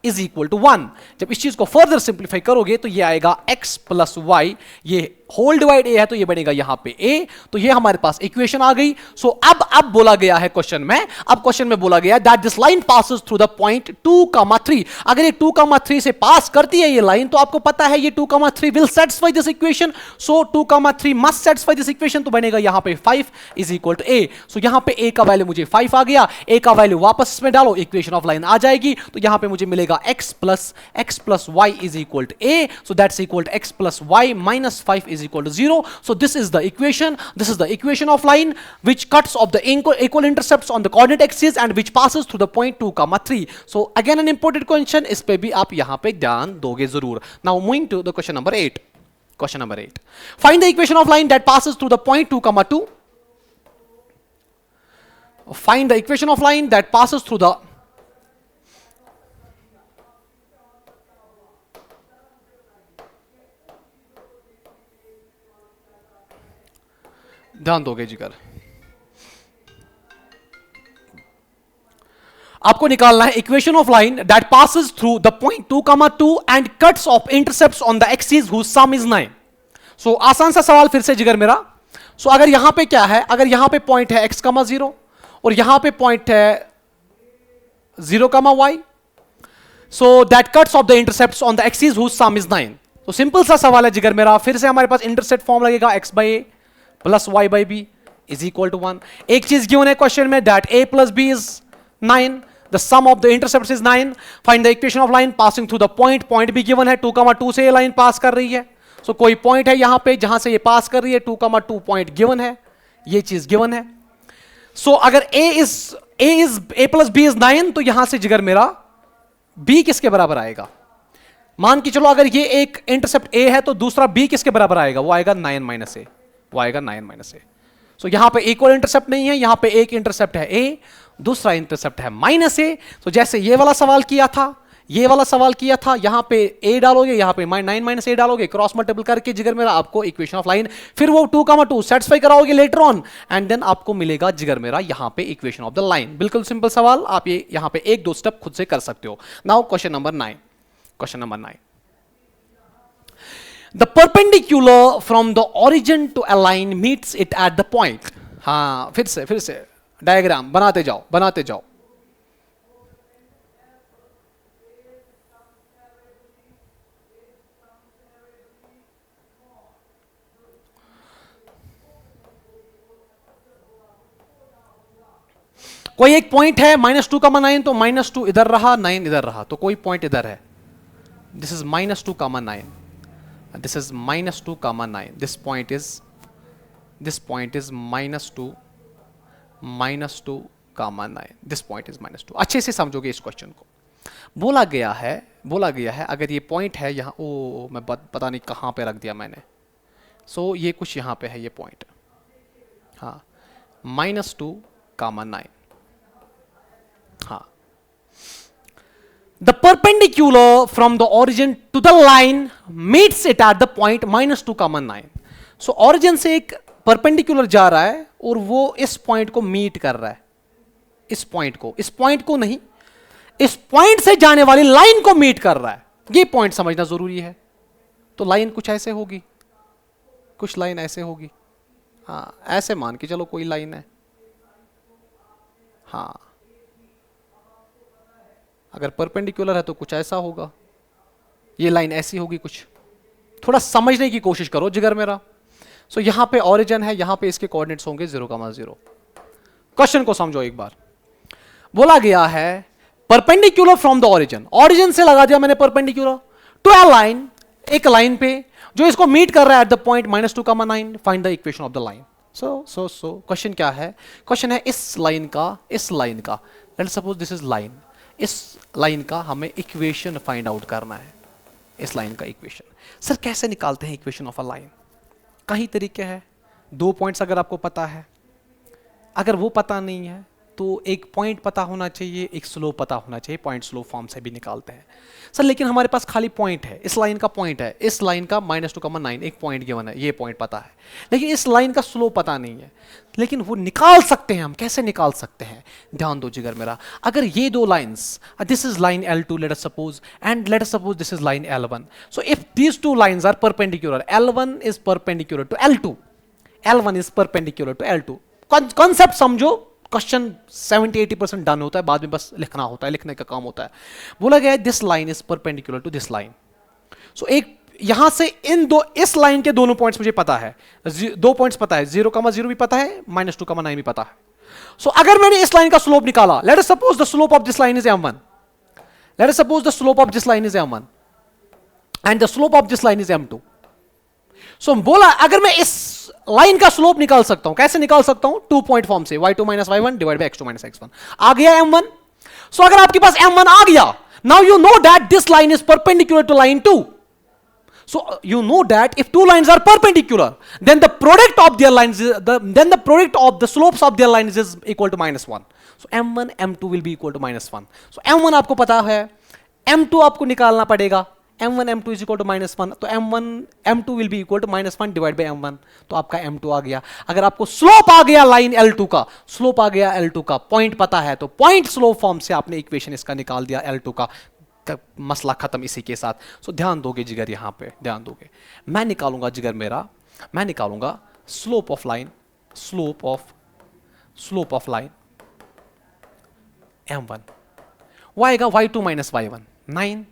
is equal to 1। जब इस चीज को फर्दर सिंपलीफाई करोगे तो ये आएगा x प्लस y, ये होल डिवाइड a है तो ये बनेगा यहां पे a, तो ये हमारे पास इक्वेशन आ गई। सो अब बोला गया है क्वेश्चन में बोला गया that this line passes through the point 2,3। अगर ये 2,3 से पास करती है ये लाइन, तो आपको पता है ये 2,3 will satisfy this equation, so 2,3 must satisfy this equation, तो बनेगा यहां पे 5 इज इक्वल टू a। सो यहां पे a का वैल्यू मुझे 5 आ गया, a का वैल्यू वापस इसमें डालो, इक्वेशन ऑफ लाइन आ जाएगी, तो यहां पे मुझे मिलेगा x plus y is equal to a, so that's equal to x plus y minus 5 is equal to 0. So this is the equation of line which cuts off the equal intercepts on the coordinate axis and which passes through the point 2,3. So again an important question, इस पे भी आप यहां पे ध्यान दोगे जरूर। Now moving to the question number 8. Question number 8. Find the equation of line that passes through the point 2,2. Find the equation of line that passes through the ध्यान दोगे जिगर, आपको निकालना है equation of line that passes through the point 2,2 and cuts off intercepts on the axis whose sum is 9। So आसान सा सवाल फिर से जिगर मेरा। सो अगर यहां पे क्या है, अगर यहां पे पॉइंट है x,0 और यहां पे पॉइंट है 0,y, so that cuts off the intercepts on the axis whose sum is 9। तो सिंपल सा सवाल है जिगर मेरा, फिर से हमारे पास इंटरसेप्ट फॉर्म लगेगा x by a plus y by b is equal to 1। एक चीज गिवन है क्वेश्चन में that a plus b is 9, the sum of the intercepts is 9। Find the equation of line passing through the point भी given है, 2,2 से ये line पास कर रही है, सो कोई पॉइंट है यहां पे जहां से ये पास कर रही है, 2,2 पॉइंट गिवन है, ये चीज गिवन है। सो अगर a प्लस b इज 9, तो यहां से जिगर मेरा b किसके बराबर आएगा, मान के चलो अगर ये एक इंटरसेप्ट a है तो दूसरा b किसके बराबर आएगा, वो आएगा 9 माइनस a, वो आएगा 9 माइनस a। सो यहां पे इक्वल इंटरसेप्ट नहीं है, यहां पे एक इंटरसेप्ट है a, दूसरा इंटरसेप्ट है माइनस a। तो जैसे ये वाला सवाल किया था, यहां पे a डालोगे, यहां पे 9 माइनस a डालोगे, क्रॉस मल्टीपल करके जिगर मेरा आपको इक्वेशन ऑफ लाइन, फिर वो 2,2 सेटिस्फाई कराओगे लेटर ऑन एंड देन आपको मिलेगा जिगर मेरा यहां पे इक्वेशन ऑफ द लाइन। बिल्कुल सिंपल सवाल, आप ये यहां पे 1-2 स्टेप खुद से कर सकते हो। Now question number 9। The perpendicular from the origin to a line meets it at the point. हाँ, फिर से डायग्राम बनाते जाओ। कोई एक पॉइंट है -2 कमा 9, तो -2 इधर रहा, 9 इधर रहा, तो कोई पॉइंट इधर है, दिस इज -2 कमा 9, दिस इज -2 कमा 9, दिस पॉइंट इज -2 कमा 9, दिस पॉइंट इज -2। अच्छे से समझोगे इस क्वेश्चन को। बोला गया है अगर ये पॉइंट है यहाँ, ओ मैं पता नहीं कहाँ पे रख दिया मैंने, सो ये कुछ यहाँ पे है ये पॉइंट, हाँ, -2 कमा 9, हाँ। The perpendicular from the origin to the line meets it at the point -2 कमा 9। सो ऑरिजिन से एक परपेंडिकुलर जा रहा है और वो इस पॉइंट को मीट कर रहा है, इस पॉइंट को नहीं, इस पॉइंट से जाने वाली लाइन को मीट कर रहा है। ये पॉइंट समझना जरूरी है। तो लाइन कुछ ऐसे होगी, कुछ लाइन ऐसे होगी, हाँ, ऐसे मान के चलो कोई लाइन है, हाँ, अगर परपेंडिकुलर है तो कुछ ऐसा होगा, ये लाइन ऐसी होगी कुछ। थोड़ा समझने की कोशिश करो जिगर मेरा। सो यहां पे ओरिजिन है, यहां पे इसके कोऑर्डिनेट्स होंगे 0,0। क्वेश्चन को समझो एक बार। बोला गया है परपेंडिकुलर फ्रॉम द ओरिजिन से लगा दिया मैंने परपेंडिकुलर टू अ लाइन, एक लाइन पे जो इसको मीट कर रहा है एट द पॉइंट -2 कमा 9, find the equation of the line. So question क्या है? क्वेश्चन है इस लाइन का let's suppose this is line, इस लाइन का हमें इक्वेशन फाइंड आउट करना है। इस लाइन का इक्वेशन सर कैसे निकालते हैं इक्वेशन ऑफ अ लाइन? कई तरीके हैं। 2 पॉइंट्स अगर आपको पता है, अगर वो पता नहीं है तो एक पॉइंट पता होना चाहिए, एक स्लोप पता होना चाहिए, पॉइंट स्लोप फॉर्म से भी निकालते हैं सर। लेकिन हमारे पास खाली पॉइंट है, इस लाइन का पॉइंट है, इस लाइन का -2 कमा 9 एक पॉइंट गिवन है, ये पॉइंट पता है, लेकिन इस लाइन का स्लोप पता नहीं है। लेकिन वो निकाल सकते हैं हम। कैसे निकाल सकते हैं? ध्यान दो जिगर मेरा। अगर ये दो lines, this is line L2 let us suppose, and let us suppose this is line L1, so if these two lines are perpendicular, L1 is perpendicular to L2, L1 is perpendicular to L2। Concept समझो, question 70-80% done होता है, बाद में बस लिखना होता है, लिखने का काम होता है। बोला गया है this line is perpendicular to this line. So एक यहां से इस लाइन के दोनों पॉइंट्स मुझे पता है, 2 पॉइंट्स पता है, 0,0 भी पता है, -2 कमा 9 भी पता है। सो अगर मैंने इस लाइन का स्लोप निकाला, late us suppose the slope of this line is m1, late us suppose the slope of this line is m1 and the slope of this line is m2। सो बोला अगर मैं इस लाइन का slope निकाल सकता हूं, कैसे निकाल सकता हूं? 2 पॉइंट फॉर्म से, y2 - y1 divide by x2 - x1। आ गया m1। सो अगर आपके पास m1 आ गया, now you know that this line is perpendicular to line 2। So you know that if two lines are perpendicular, then the product of their lines then the product of the slopes of their lines is equal to -1. So m1 m2 will be equal to -1. So m1 आपको पता है, m2 आपको निकालना पड़ेगा, m1 m2 is equal to -1, तो m1 m2 will be equal to -1 divide by m1, तो आपका m2 आ गया। अगर आपको स्लोप आ गया लाइन L2 का, स्लोप आ गया L2 का, पॉइंट पता है, तो पॉइंट स्लोप फॉर्म से आपने इक्वेशन इसका निकाल दिया L2 का, मसला खत्म इसी के साथ। सो ध्यान दोगे जिगर, यहां पे ध्यान दोगे। मैं निकालूंगा जिगर मेरा, मैं निकालूंगा slope of line, slope of line m1, वो आएगा y2 - y1 9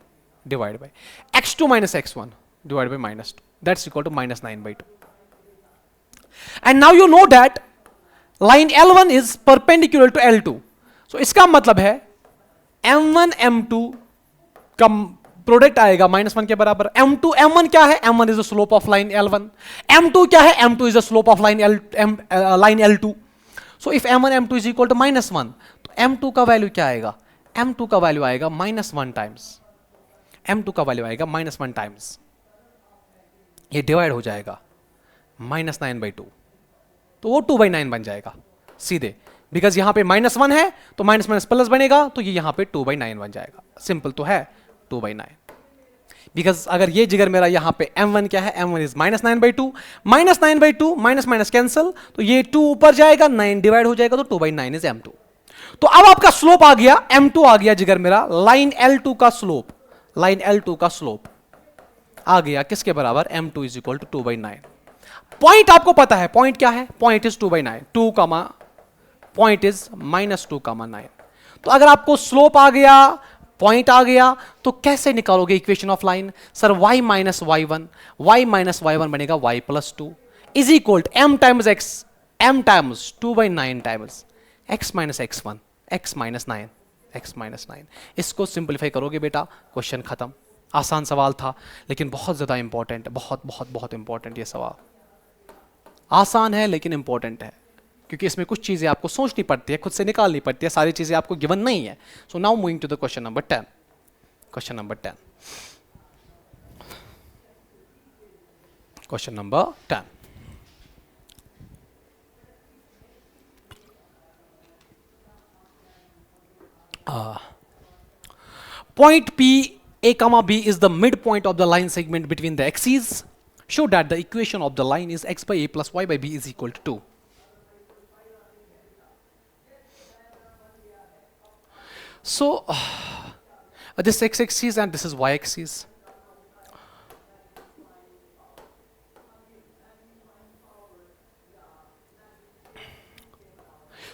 divide by x2 - x1 divide by -2, that's equal to -9/2। And now you know that line L1 is perpendicular to L2। So इसका मतलब है m1 m2 का product आएगा -1 के बराबर। m1 क्या है? m1 is the slope of line L1। m2 क्या है? m2 is the slope of line L2। So if m1 m2 is equal to -1, तो m2 का वैल्यू क्या आएगा? m2 का वैल्यू आएगा -1 टाइम्स, m2 का वैल्यू आएगा -1 टाइम्स, ये डिवाइड हो जाएगा -9/2, तो वो 2/9 बन जाएगा सीधे, बिकॉज यहां पे -1 है तो माइनस प्लस बनेगा, तो ये यहां पे 2/9 बन जाएगा। सिंपल तो है, 2/9। बिकॉज अगर ये जिगर मेरा यहां पे m1 क्या है? m1 इज -9/2, -9/2 माइनस कैंसिल, तो ये 2 ऊपर जाएगा, 9 डिवाइड हो जाएगा, तो 2/9 इज m2। तो अब आपका स्लोप आ गया, m2 आ गया जिगर मेरा, लाइन L2 का स्लोप, लाइन L2 का स्लोप आ गया किसके बराबर? m2 is equal to 2/9। Point आपको पता है, पॉइंट क्या है? पॉइंट इज 2/9, पॉइंट इज -2 कमा 9। तो अगर आपको स्लोप आ गया, पॉइंट आ गया, तो कैसे निकालोगे equation of line? Sir y - y1 बनेगा y + 2 is equal to m times x, m times 2/9 times x - x1 x minus 9, x minus 9। इसको सिंप्लीफाई करोगे बेटा, क्वेश्चन खत्म। आसान सवाल था लेकिन बहुत ज़्यादा इंपॉर्टेंट, बहुत बहुत बहुत इंपॉर्टेंट ये सवाल। आसान है लेकिन इंपॉर्टेंट है, क्योंकि इसमें कुछ चीज़ें आपको सोचनी पड़ती है, खुद से निकालनी पड़ती है, सारी चीज़ें आपको गिवन नहीं है। So now moving to the question number 10। Question number 10, question number 10। Point P A comma B is the midpoint of the line segment between the axes. Show that the equation of the line is x by a plus y by b is equal to 2. So this x axis and this is y axis.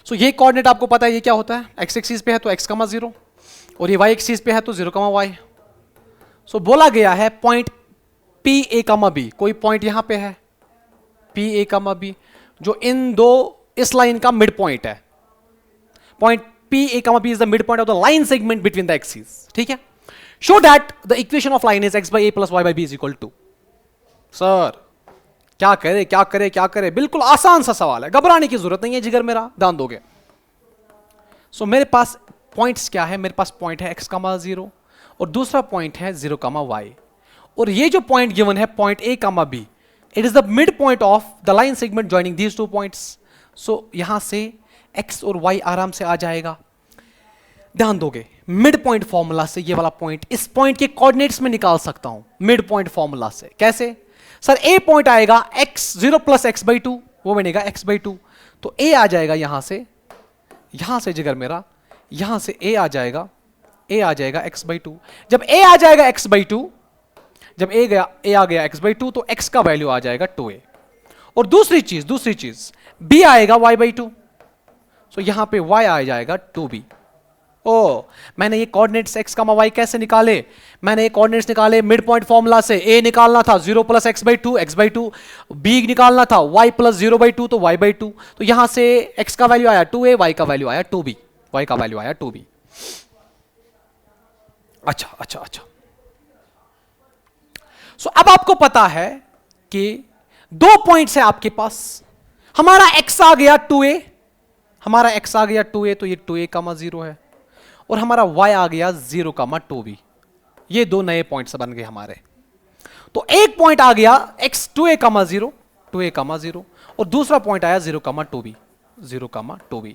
So ये coordinate आपको पता है ये क्या होता है, x axis पे है तो x कमा 0 और ये y एक्सिस पे है तो 0 कमा y। सो बोला गया है point P A comma B, कोई पॉइंट यहां पे है पी ए कमा बी जो इन दो इस लाइन का मिड पॉइंट है। Point P A comma B is the mid point of the line segment between the axis, ठीक है। Show that the equation of line is x by a plus y by b is equal to. Sir क्या करे क्या करे क्या करे, बिल्कुल आसान सा सवाल है, घबराने की जरूरत नहीं है जिगर मेरा, ध्यान दोगे। सो मेरे पास पॉइंट्स क्या है, मेरे पास पॉइंट है x कमा 0 और दूसरा पॉइंट है 0 कमा y, और ये जो पॉइंट गिवन है point a comma b, it is the mid point of the line segment joining these two points. So यहां से x और y आराम से आ जाएगा। ध्यान दोगे मिड पॉइंट फॉर्मूला से ये वाला पॉइंट इस पॉइंट के कोऑर्डिनेट्स में निकाल सकता हूं, मिड पॉइंट फॉर्मूला से। कैसे सर, a पॉइंट आएगा x 0 प्लस x बाई 2, वो बनेगा x बाई 2, तो a आ जाएगा यहां से जिगर मेरा, यहां से a आ जाएगा x बाई 2। जब a आ जाएगा x बाई 2, जब a आ गया x बाई 2 तो x का वैल्यू आ जाएगा 2a। और दूसरी चीज b आएगा y बाई 2, सो यहां पे y आ जाएगा 2b। ओ मैंने ये कोऑर्डिनेट्स x कमा y कैसे निकाले, मैंने ये कोऑर्डिनेट्स निकाले मिड पॉइंट फॉर्मूला से। a निकालना था 0 plus x by 2 x by 2, b निकालना था y प्लस 0 बाई 2 तो y बाई 2, तो यहां से x का वैल्यू आया 2a, y का वैल्यू आया 2b, y का वैल्यू आया 2b। अच्छा। सो अब आपको पता है कि दो पॉइंट्स है आपके पास, हमारा x आ गया 2a, तो ये 2a कमा 0 है, और हमारा y आ गया 0 कमा 2b। ये दो नए पॉइंट्स बन गए हमारे। तो एक पॉइंट आ गया x 2a कमा 0 और दूसरा पॉइंट आया 0 कमा 2b।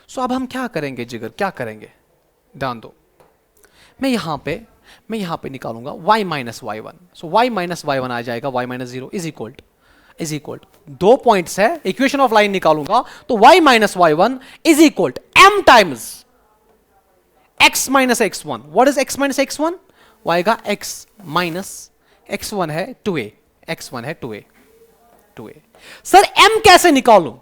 सो अब हम क्या करेंगे जिगर, क्या करेंगे, ध्यान दो। मैं यहां पे निकालूंगा y माइनस y1। सो y माइनस y1 आ जाएगा y माइनस 0 इज इक्वल दो पॉइंट्स है, इक्वेशन ऑफ लाइन निकालूंगा तो y minus y1 is equal m times x minus x1। What is x minus x1? वो आएगा x माइनस x1 है 2a, x1 है 2a। Sir m कैसे निकालूं?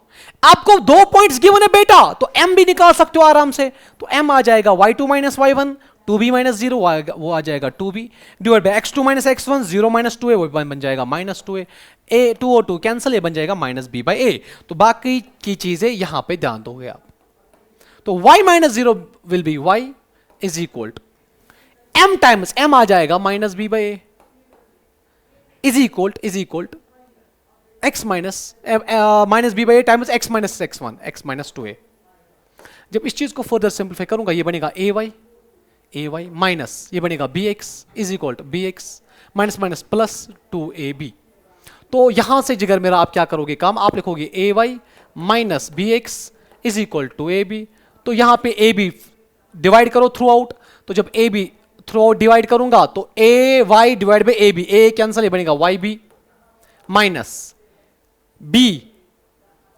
आपको दो पॉइंट्स गिवन है बेटा, तो m भी निकाल सकते हो आराम से। तो m आ जाएगा y2 minus y1, 2b minus 0 वो आ जाएगा 2b, divide by x2 minus x1, 0 minus 2a वो बन जाएगा माइनस 2a, a 2 और 2 कैंसिल, ये बन जाएगा माइनस b बाई a। तो बाकी की चीजें यहां पे ध्यान दोगे आप। तो y minus 0 will be y is equal m times m आ जाएगा minus b by a is equal x minus b by a times x minus x1, x minus 2a। जब इस चीज को फर्दर सिंप्लीफाई करूंगा ये बनेगा ay माइनस ये बनेगा bx is equal to bx minus minus plus 2ab। तो यहां से जिगर मेरा आप क्या करोगे काम, आप लिखोगे ay minus bx is equal to ab। तो यहां पे ab डिवाइड करो थ्रू आउट, तो जब ab थ्रू आउट डिवाइड करूंगा तो ay divide by ab, a cancel, ये बनेगा yb माइनस b,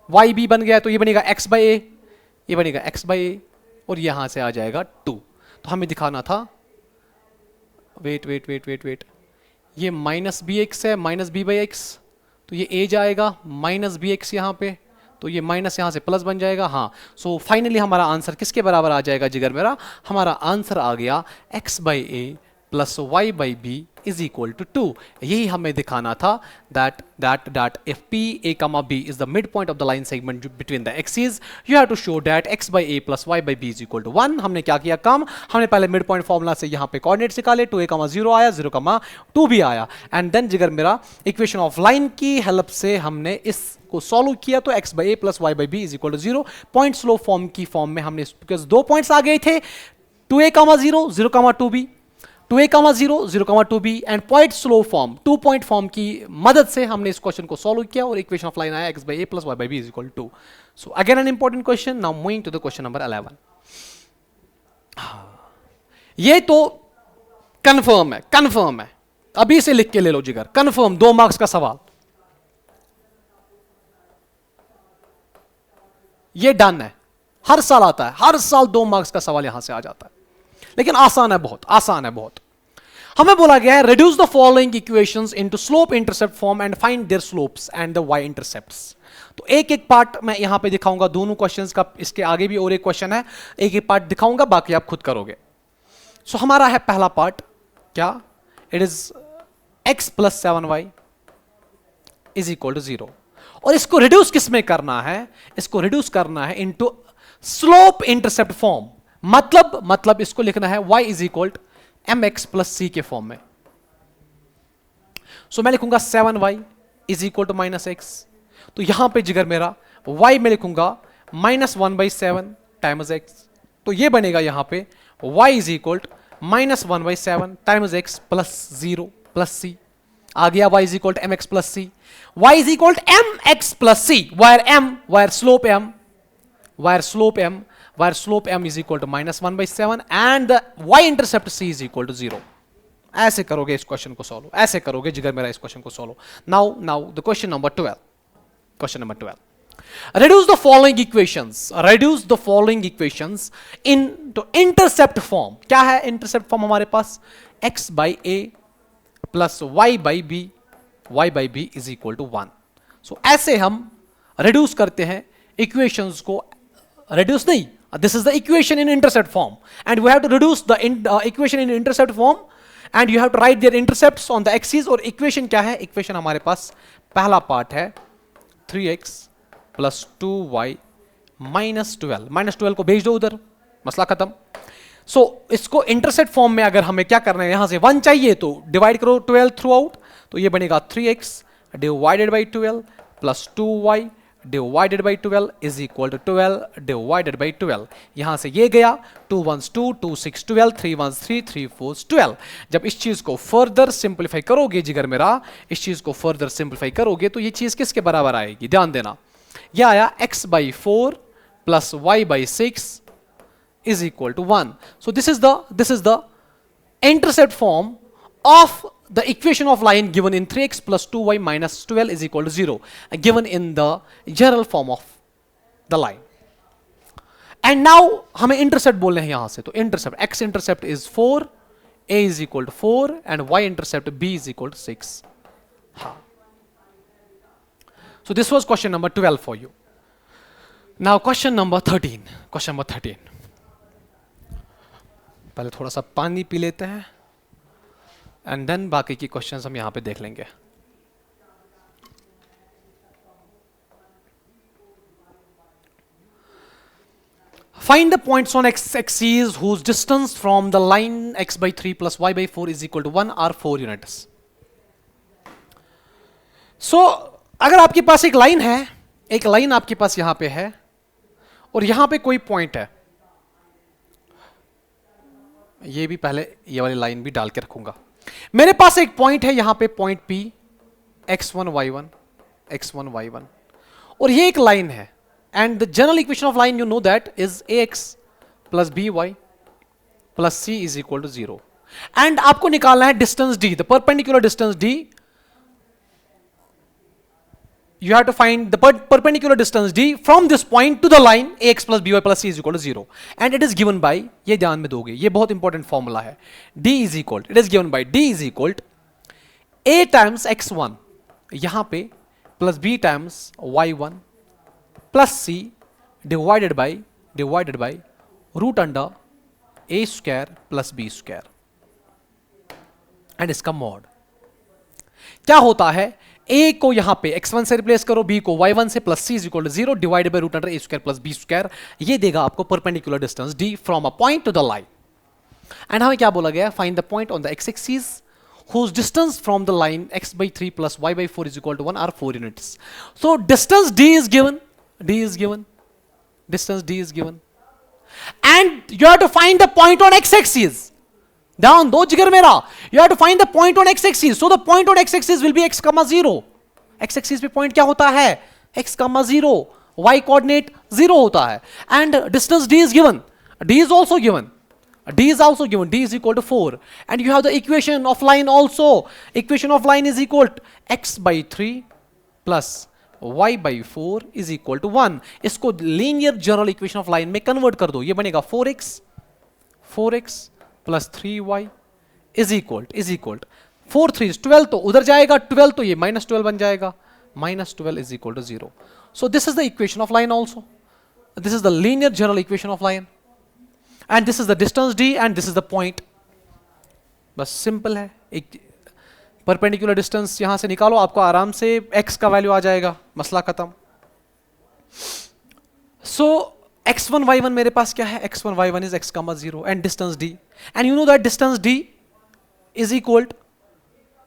yb बन गया तो ये बनेगा x बाई a, और यहां से आ जाएगा 2। तो हमें दिखाना था, वेट, ये माइनस bx है, माइनस b बाई x, तो ये a जाएगा माइनस bx यहां पे, तो ये माइनस यहां से प्लस बन जाएगा। हाँ, सो फाइनली हमारा आंसर किसके बराबर आ जाएगा जिगर मेरा, हमारा आंसर आ गया x by a plus y by b is equal to 2। यही हमें दिखाना था that if p a comma b is the midpoint of the line segment between the axes, you have to show that x by a plus y by b is equal to 1। हमने क्या किया काम, हमने पहले mid point formula से यहाँ पे coordinates निकाले, 2a, 0 आया, 0, 2 भी आया, एंड देन जिगर मेरा इक्वेशन ऑफ लाइन की हेल्प से हमने इस को सॉल्व किया तो x by a plus y by b is equal to 0। Point slow form की फॉर्म में हमने, बिकॉज दो पॉइंट्स आ गए थे, 2a, 0, 0, 2b, 2a, 0, 0, 2b and point slow form, 2 point form की मदद से हमने इस क्वेश्चन को सॉल्व किया और इक्वेशन ऑफ लाइन आया x by a plus y by b is equal to 2। So again an important question. Now moving to the question number 11। ये तो कंफर्म है, अभी से लिख के ले लो जिगर, कंफर्म 2 मार्क्स का सवाल, ये डन है, हर साल आता है, हर साल 2 मार्क्स का सवाल यहां से आ जाता है, लेकिन आसान है बहुत, आसान है बहुत। हमें बोला गया है reduce the following equations into slope intercept form and find their slopes and the y intercepts। तो एक एक पार्ट मैं यहां पे दिखाऊंगा दोनों क्वेश्चंस का, इसके आगे भी और एक क्वेश्चन है, एक एक पार्ट दिखाऊंगा, बाकी आप खुद करोगे। सो हमारा है पहला पार्ट, क्या, it is x plus 7y is equal to 0, और इसको रिड्यूस किस में करना है, इसको रिड्यूस करना है इनटू स्लोप इंटरसेप्ट फॉर्म, मतलब इसको लिखना है y is equal to mx plus c के फॉर्म में। सो मैं लिखूंगा 7y is equal to minus x, तो यहां पे जिगर मेरा y में लिखूंगा -1/7 टाइम्स x, तो ये बनेगा यहां पे y is equal to -1/7 times x plus 0 plus c। आ गया y is equal to mx plus c, y is equal to mx plus c, where slope m is equal to -1/7 and the y intercept c is equal to 0। ऐसे करोगे इस question को solve, ऐसे करोगे जिगर मेरा इस क्वेश्चन को solve. Now the question number 12, reduce the following equations into intercept form। क्या है intercept form हमारे पास, x by a plus y by b is equal to 1। सो ऐसे हम reduce करते हैं इक्वेशंस को, reduce नहीं, this is the equation in intercept form and we have to reduce the equation in intercept form and you have to write their intercepts on the axes। और equation क्या है, equation हमारे पास पहला part है 3x plus 2y minus 12 को भेज दो उधर, मसला खत्म। सो इसको इंटरसेप्ट फॉर्म में अगर हमें क्या करना है, यहां से 1 चाहिए तो डिवाइड करो 12 थ्रू आउट, तो ये बनेगा 3x divided by 12 plus 2y divided by 12 is equal to 12 divided by 12। यहां से ये गया 2 1s 2 2 6 12 3 1s 3 3 4s 12। जब इस चीज को फर्दर सिंपलीफाई करोगे जिगर मेरा, इस चीज को फर्दर सिंपलीफाई करोगे तो ये चीज किसके बराबर आएगी, ध्यान देना, यह आया x by 4 plus y by 6 is equal to 1। So this is the intercept form of the equation of line given in 3x plus 2y minus 12 is equal to 0, given in the general form of the line। and now हमें intercept बोलने हैं यहां से, तो intercept x intercept is 4, a is equal to 4 and y intercept b is equal to 6। हाँ, so this was question number 12 for you। now question number 13। पहले थोड़ा सा पानी पी लेते हैं एंड देन बाकी की क्वेश्चंस हम यहां पे देख लेंगे। Find the points on x-axis whose distance from the line x by 3 plus y by 4 is equal to 1 or 4 units। So अगर आपके पास एक लाइन है, एक लाइन आपके पास यहां पे है और यहां पे कोई पॉइंट है, ये भी पहले ये वाली लाइन भी डाल के रखूंगा। मेरे पास एक पॉइंट है यहां पे, पॉइंट P x1 y1 और ये एक लाइन है and the general equation of line you know that is ax plus by plus c is equal to 0 and आपको निकालना है distance d, the perpendicular distance d। You have to find the perpendicular distance d from this point to the line ax plus by plus c is equal to 0 and it is given by, ये ध्यान में दोगे, ये बहुत important formula है, d is equal, it is given by d is equal to a times x1 यहां पे plus b times y1 प्लस c divided by root under a square plus b square. And इसका mod. क्या होता है, a को यहां पे x1 से रिप्लेस करो, b को y1 से, plus c is equal to 0 divided by root under a square plus b square. ये देगा आपको perpendicular distance d from a point to the line. And हमें क्या बोला गया, find the point on the x axis whose distance from the line x by 3 plus y by 4 is equal to 1 are 4 units. So distance d is given, distance d is given, and you have to find the point on x axis. ध्यान दो जिगर मेरा, you have to find the point on x axis. So the point on x axis will be x comma 0. x axis पे point क्या होता है, x comma 0, y coordinate 0 होता है, and distance d is given, d is also given, d is equal to 4, and you have the equation of line also. Equation of line is equal to x by 3 plus y by 4 is equal to 1. इसको linear general equation of line में convert कर दो, ये बनेगा 4x plus 3y is equal to 4 3 is 12, तो उधर जाएगा 12, तो ये minus 12 बन जाएगा, minus 12 is equal to 0. So this is the equation of line also. This is the linear general equation of line. And this is the distance d and this is the point. बस simple है, एक perpendicular distance यहां से निकालो, आपको आराम से x का वैल्यू आ जाएगा, मसला खत्म। सो x1 y1 मेरे पास क्या है, x1 y1 is x comma 0 and distance d, and you know that distance d is equal to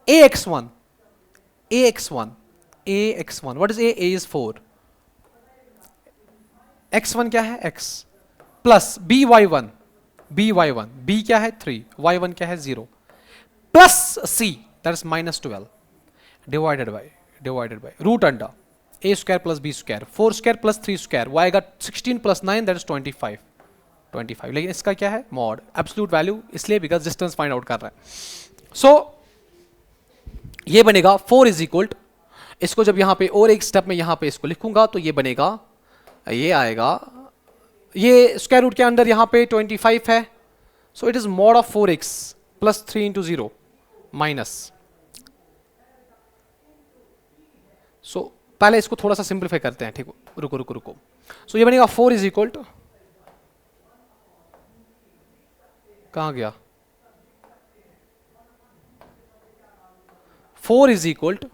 ax1. What is a is 4, x1 क्या है x, प्लस by1, b क्या है 3, y1 क्या है 0, plus c that is minus 12 divided by root under a square plus b square, 4 square plus 3 square, y का 16 plus 9 that is 25, लेकिन इसका क्या है मॉड, एब्सोल्यूट वैल्यू, इसलिए बिकॉज डिस्टेंस फाइंड आउट कर रहा है। सो ये बनेगा 4 इज इक्वल, इसको जब यहां पे और एक स्टेप में यहां पे इसको लिखूंगा तो ये बनेगा, ये आएगा, ये स्क्वायर रूट के अंदर यहां पे 25 है, so it is mod of 4x plus 3 into 0 minus, so पहले इसको थोड़ा सा सिंप्लीफाई करते हैं, ठीक, रुको। सो ये बनेगा 4 इज इक्वल टू, कहां गया, 4 is equal to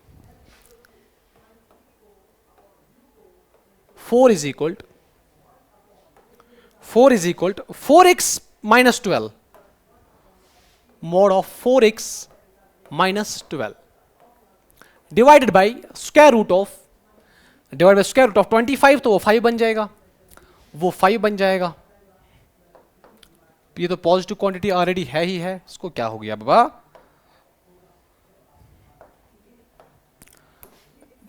4x minus 12 mod of 4x minus 12 divided by square root of 25, तो वो 5 बन जाएगा, ये तो पॉजिटिव क्वांटिटी ऑलरेडी है ही है, इसको क्या हो गया बाबा,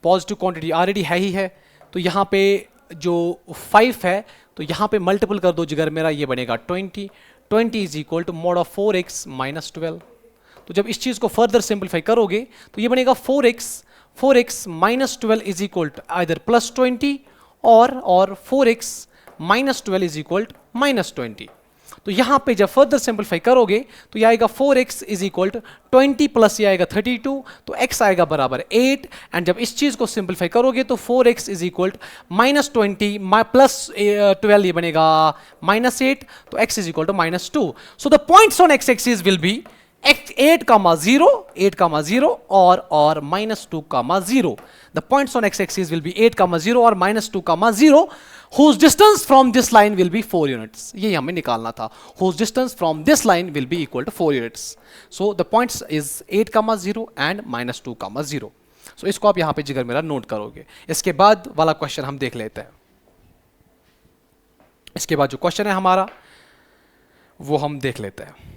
पॉजिटिव क्वांटिटी ऑलरेडी है ही है, तो यहां पे जो 5 है तो यहां पे मल्टीपल कर दो जिगर मेरा, ये बनेगा 20 is equal to mod of 4x minus 12। तो जब इस चीज को फर्दर सिंपलीफाई करोगे तो ये बनेगा 4x minus 12 is equal to either plus 20 और 4x minus 12 is equal to minus 20। तो यहां पे जब फर्दर सिंपलीफाई करोगे तो ये आएगा 4x is equal to 20 plus ये आएगा 32, तो x आएगा बराबर 8, एंड जब इस चीज को सिंपलीफाई करोगे तो 4x is equal to minus 20 plus 12 ये बनेगा माइनस 8, तो x is equal to minus 2। So the points on x axis will be 8, 0 और minus 2, 0. The points on x-axis will be 8, 0 और minus 2, 0, whose distance from this line will be 4 units. ये हमें निकालना था. Whose distance from this line will be equal to 4 units. So the points is 8, 0 and minus 2, 0. So इसको आप यहाँ पे जिगर मेरा नोट करोगे. इसके बाद वाला क्वेश्चन हम देख लेते हैं. इसके बाद जो क्वेश्चन है हमारा वो हम देख लेते हैं.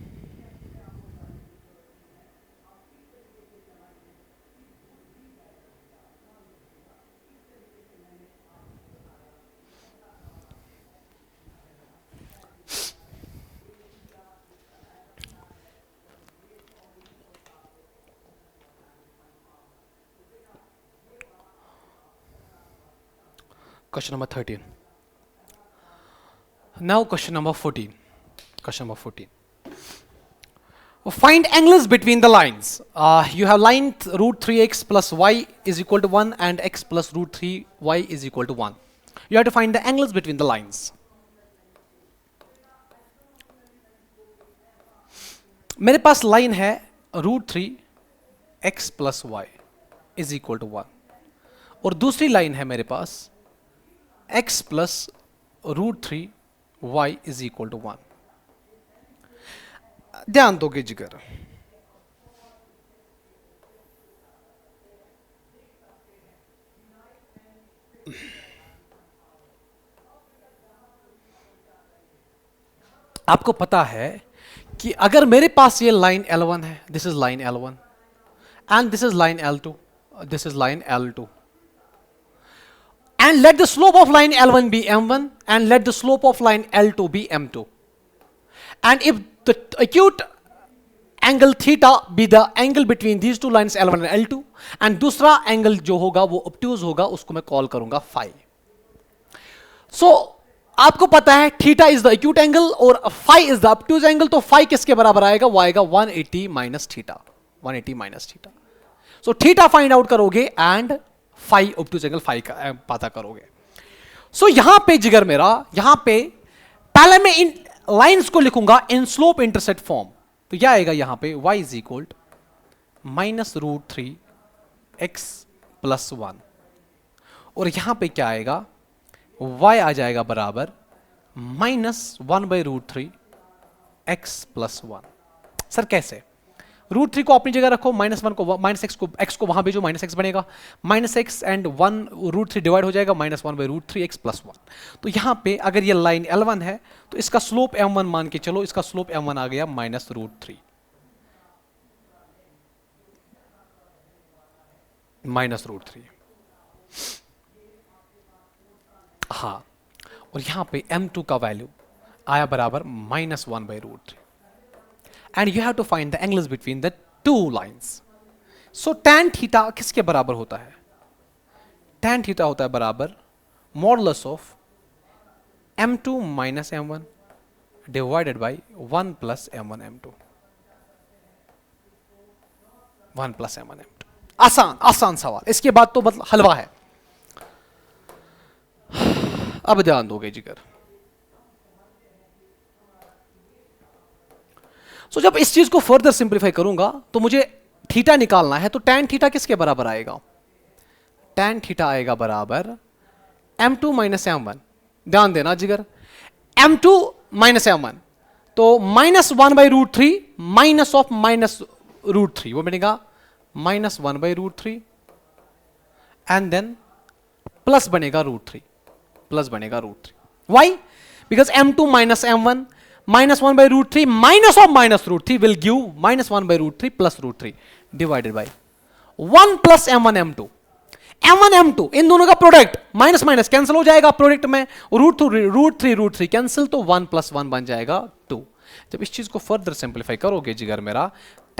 Question number 13. Now question number 14. Question number 14. Find angles between the lines. You have line root 3x plus y is equal to 1 and x plus root 3y is equal to 1. You have to find the angles between the lines. मेरे पास line है √3x plus y is equal to 1, और दूसरी line है मेरे पास x plus √3y is equal to 1। ध्यान दोगे जिगर, आपको पता है कि अगर मेरे पास ये लाइन L1 है, this is line L1 and this is line L2, this is line L2, and let the slope of line L1 be m1 and let the slope of line L2 be m2, and if the acute angle theta be the angle between these two lines L1 and L2, and दूसरा angle जो होगा वो obtuse होगा, उसको मैं call करूंगा phi। so आपको पता है theta is the acute angle और phi is the obtuse angle, तो फाई किसके बराबर आएगा, वो आएगा 180 minus theta, 180 minus theta. So theta find out करोगे and phi obtuse angle phi का पता करोगे। सो यहां पे जिगर मेरा, यहां पे पहले मैं इन लाइंस को लिखूंगा इन स्लोप इंटरसेप्ट फॉर्म, तो क्या आएगा यहां पे y is equal -√3x plus 1, और यहां पे क्या आएगा, y आ जाएगा बराबर -1/√3x प्लस 1। सर कैसे, √3 को अपनी जगह रखो, -1 को x को वहां भेजो, -x बनेगा, -x एंड 1 √3 डिवाइड हो जाएगा, -1/√3x प्लस 1। तो यहां पे अगर ये लाइन L1 है तो इसका स्लोप m1 मान के चलो, इसका स्लोप m1 आ गया -√3, -√3, हाँ, और यहां पे m2 का वैल्यू आया बराबर -1/√3, and you have to find the angles between the two lines. So tan theta किसके बराबर होता है, tan थीटा होता है बराबर modulus of m2 minus m1 divided by 1 plus m1 m2, 1 plus m1 m2। आसान आसान सवाल, इसके बाद तो मतलब हलवा है। अब ध्यान दोगे जिगर, सो जब इस चीज को फर्दर सिंप्लीफाई करूंगा तो मुझे थीटा निकालना है, तो tan थीटा किसके बराबर आएगा, tan थीटा आएगा बराबर m2 माइनस m1। ध्यान देना जिगर, m2 माइनस m1, तो -1/√3 माइनस ऑफ -√3 वो बनेगा -1/√3 एंड देन प्लस बनेगा √3, प्लस बनेगा √3। Why, because m2 minus m1 -1/√3 minus of -√3 will give -1/√3 plus √3 divided by 1 plus m1 m2, m1 m2 इन दोनों का प्रोडक्ट माइनस माइनस कैंसिल हो जाएगा, प्रोडक्ट में √3 कैंसिल, तो 1 प्लस 1 बन जाएगा 2। जब इस चीज को फर्दर सिंप्लीफाई करोगे जिगर मेरा,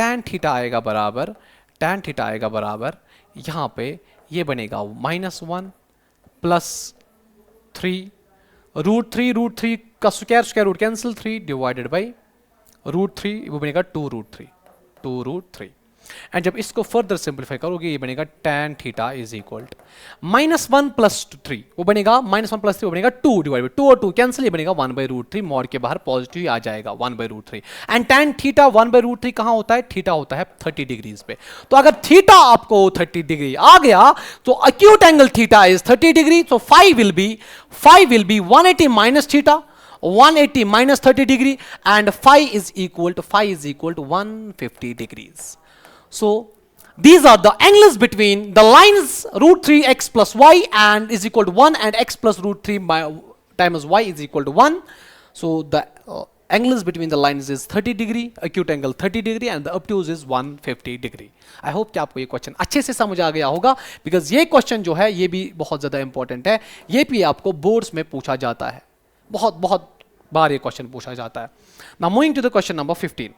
tan थीटा आएगा बराबर, tan थीटा आएगा बराबर यहां पे ये बनेगा -1 प्लस 3 √3 का square root cancel, 3 divided by √3 वो बनेगा 2√3। एंड जब इसको फर्दर सिंप्लीफाई करोगे ये बनेगा tan theta is equal -1 plus 3 वो बनेगा -1 प्लस 3 वो बनेगा 2 डिवाइड बाई 2 और 2 कैंसिल, ये बनेगा 1/√3, मॉड के बाहर पॉजिटिव आ जाएगा 1/√3। एंड tan थीटा 1/√3 कहां होता है, थीटा होता है 30 डिग्रीज पे। तो अगर थीटा आपको 30 डिग्री आ गया तो acute angle theta is 30 degree, तो phi will be 180 minus theta, 180 minus 30 degree, and phi is equal to 150 degrees. So these are the angles between the lines √3x plus y and is equal to 1 and x plus √3 times y is equal to 1. So the angles between the lines is 30 degree, acute angle 30 degree and the obtuse is 150 degree. I hope कि आपको ये question अच्छे से समझ आ गया होगा, because ये question जो है ये भी बहुत ज्यादा इंपॉर्टेंट है, ये भी आपको बोर्ड्स में पूछा जाता है, बहुत बहुत बार ये क्वेश्चन पूछा जाता है। Now moving to the question number 15.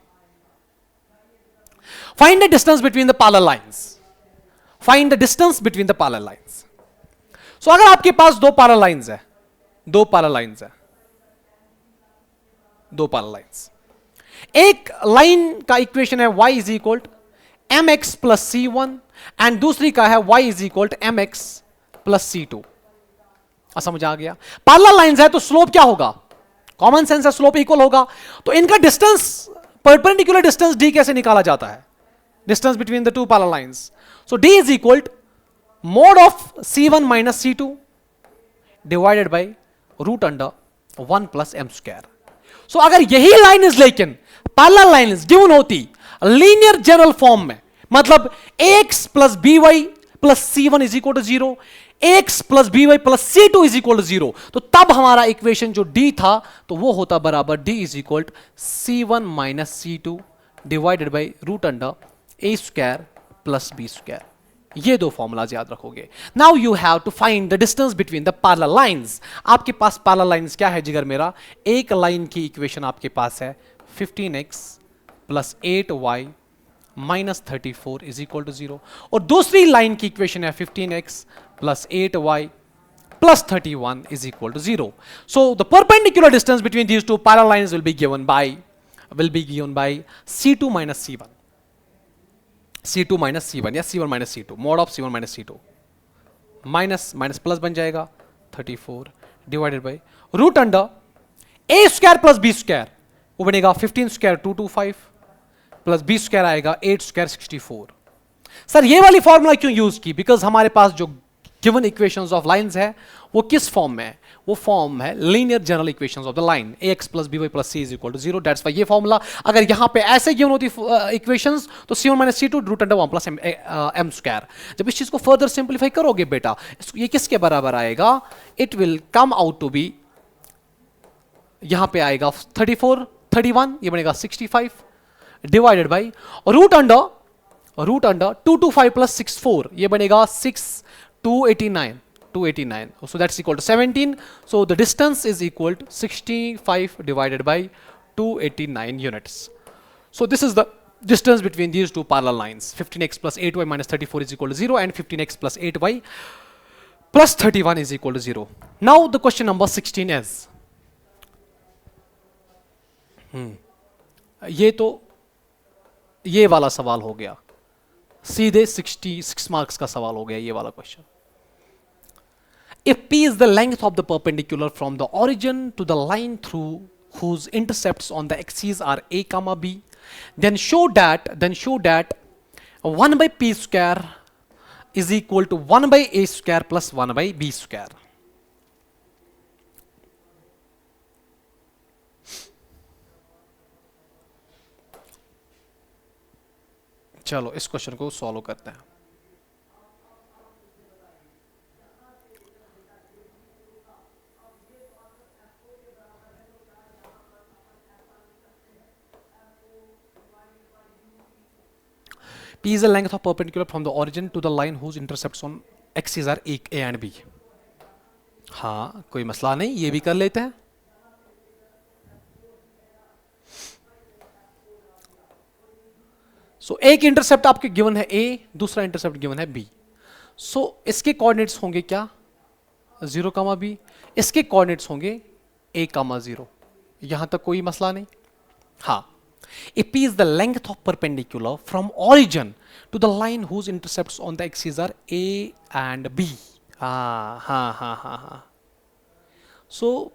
Find the distance between the parallel lines. Find the distance between the parallel lines. So अगर आपके पास दो parallel lines है, दो parallel lines है, दो parallel lines, एक लाइन का इक्वेशन है y is equal to mx plus c1 and दूसरी का है y is equal to mx plus c2। समझ आ गया, पैरेलल लाइंस है तो स्लोप क्या होगा, कॉमन सेंस है, स्लोप इक्वल होगा। तो इनका डिस्टेंस, परपेंडिकुलर डिस्टेंस d कैसे निकाला जाता है, distance between the two parallel lines. So d is equal to mod of c1 minus c2 divided by root under 1 plus m square. So अगर यही लाइन इज लेकिन पैरेलल लाइन इज गिवन होती linear general form में, मतलब ax plus b y plus c one is equal to zero, ax plus b y plus c two is equal to zero, तो तब हमारा equation जो d था तो वो होता बराबर d is equal to c one minus c two divided by root under a square plus b square. ये दो फॉर्मूलाज याद रखोगे. Now you have to find the distance between the parallel lines. आपके पास पैरेलल लाइंस क्या है जिगर मेरा? एक लाइन की इक्वेशन आपके पास है 15x plus 8y minus 34 is equal to 0, और दूसरी लाइन की इक्वेशन है 15x plus 8y plus 31 is equal to 0. So the perpendicular distance between these two parallel lines will be given by C2 minus C1. C2 minus C1 या C1 minus C2, mod of C1 minus C2. Minus plus बन जाएगा 34 divided by root under a square plus b square, वो बनेगा 15 square 225 plus b square आएगा 8 square 64. Sir ये वाली formula क्यों use की? बिकॉज हमारे पास जो गिवन इक्वेशंस ऑफ लाइंस है वो किस फॉर्म में है? वो फॉर्म है linear general equations of the line ax plus b y plus c is equal to 0. That's why ये फॉर्मूला अगर यहां पे ऐसे गिवन होती इक्वेशंस तो c1 minus c2 root under 1 plus m square. जब इस चीज को फर्दर सिंपलीफाई करोगे बेटा, ये किसके बराबर आएगा? It will come out to be, यहां पे आएगा 34 31, ये बनेगा 65 divided by root under 225 plus 64, ये बनेगा 289. So that's equal to 17. So the distance is equal to 65 divided by 289 units. So this is the distance between these two parallel lines. 15x plus 8y minus 34 is equal to 0 and 15x plus 8y plus 31 is equal to 0. Now the question number 16 is, ये तो ये वाला सवाल हो गया, सीधे 66 marks का सवाल हो गया ये वाला question. If p is the length of the perpendicular from the origin to the line through whose intercepts on the axes are a comma b, then show that 1 by p square is equal to 1 by a square plus 1 by b square. चलो इस question को solve करते हैं. P is the length of perpendicular from the origin to the line whose intercepts on axes are A and B. हाँ कोई मसला नहीं, ये भी कर लेते हैं. सो एक इंटरसेप्ट आपके गिवन है A, दूसरा इंटरसेप्ट गिवन है B. सो इसके कोऑर्डिनेट्स होंगे क्या? 0, B. इसके कोऑर्डिनेट्स होंगे A, 0. यहां तक कोई मसला नहीं. हाँ, if P is the length of perpendicular from origin to the line whose intercepts on the axes are A and B. हाँ. So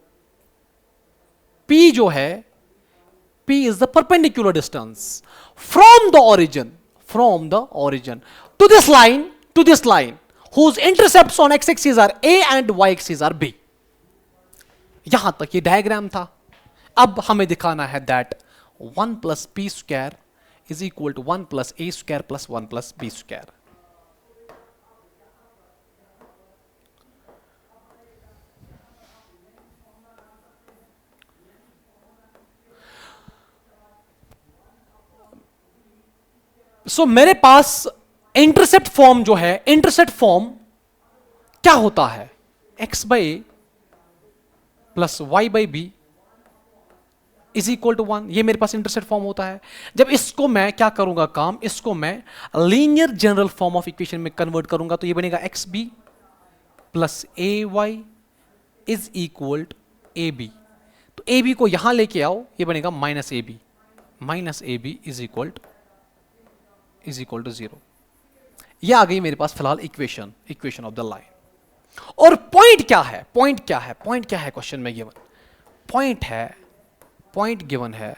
P जो है, P is the perpendicular distance from the origin to this line whose intercepts on x-axis are A and y-axis are B. यहां तक ये diagram था. अब हमें दिखाना है that 1 plus p square is equal to 1 plus a square plus 1 plus b square. So मेरे पास intercept form जो है, इंटरसेप्ट फॉर्म क्या होता है? x by a plus y by b is equal to 1. ये मेरे पास इंटरसेप्ट फॉर्म होता है. जब इसको मैं क्या करूंगा काम, इसको मैं linear general form of equation में कन्वर्ट करूंगा तो ये बनेगा x b plus a y is equal to a b. तो ए बी को यहां लेके आओ, ये बनेगा minus a b is equal to 0. ये आ गई मेरे पास फिलहाल इक्वेशन ऑफ द लाइन. और पॉइंट क्या है क्वेश्चन में गिवन? पॉइंट गिवन है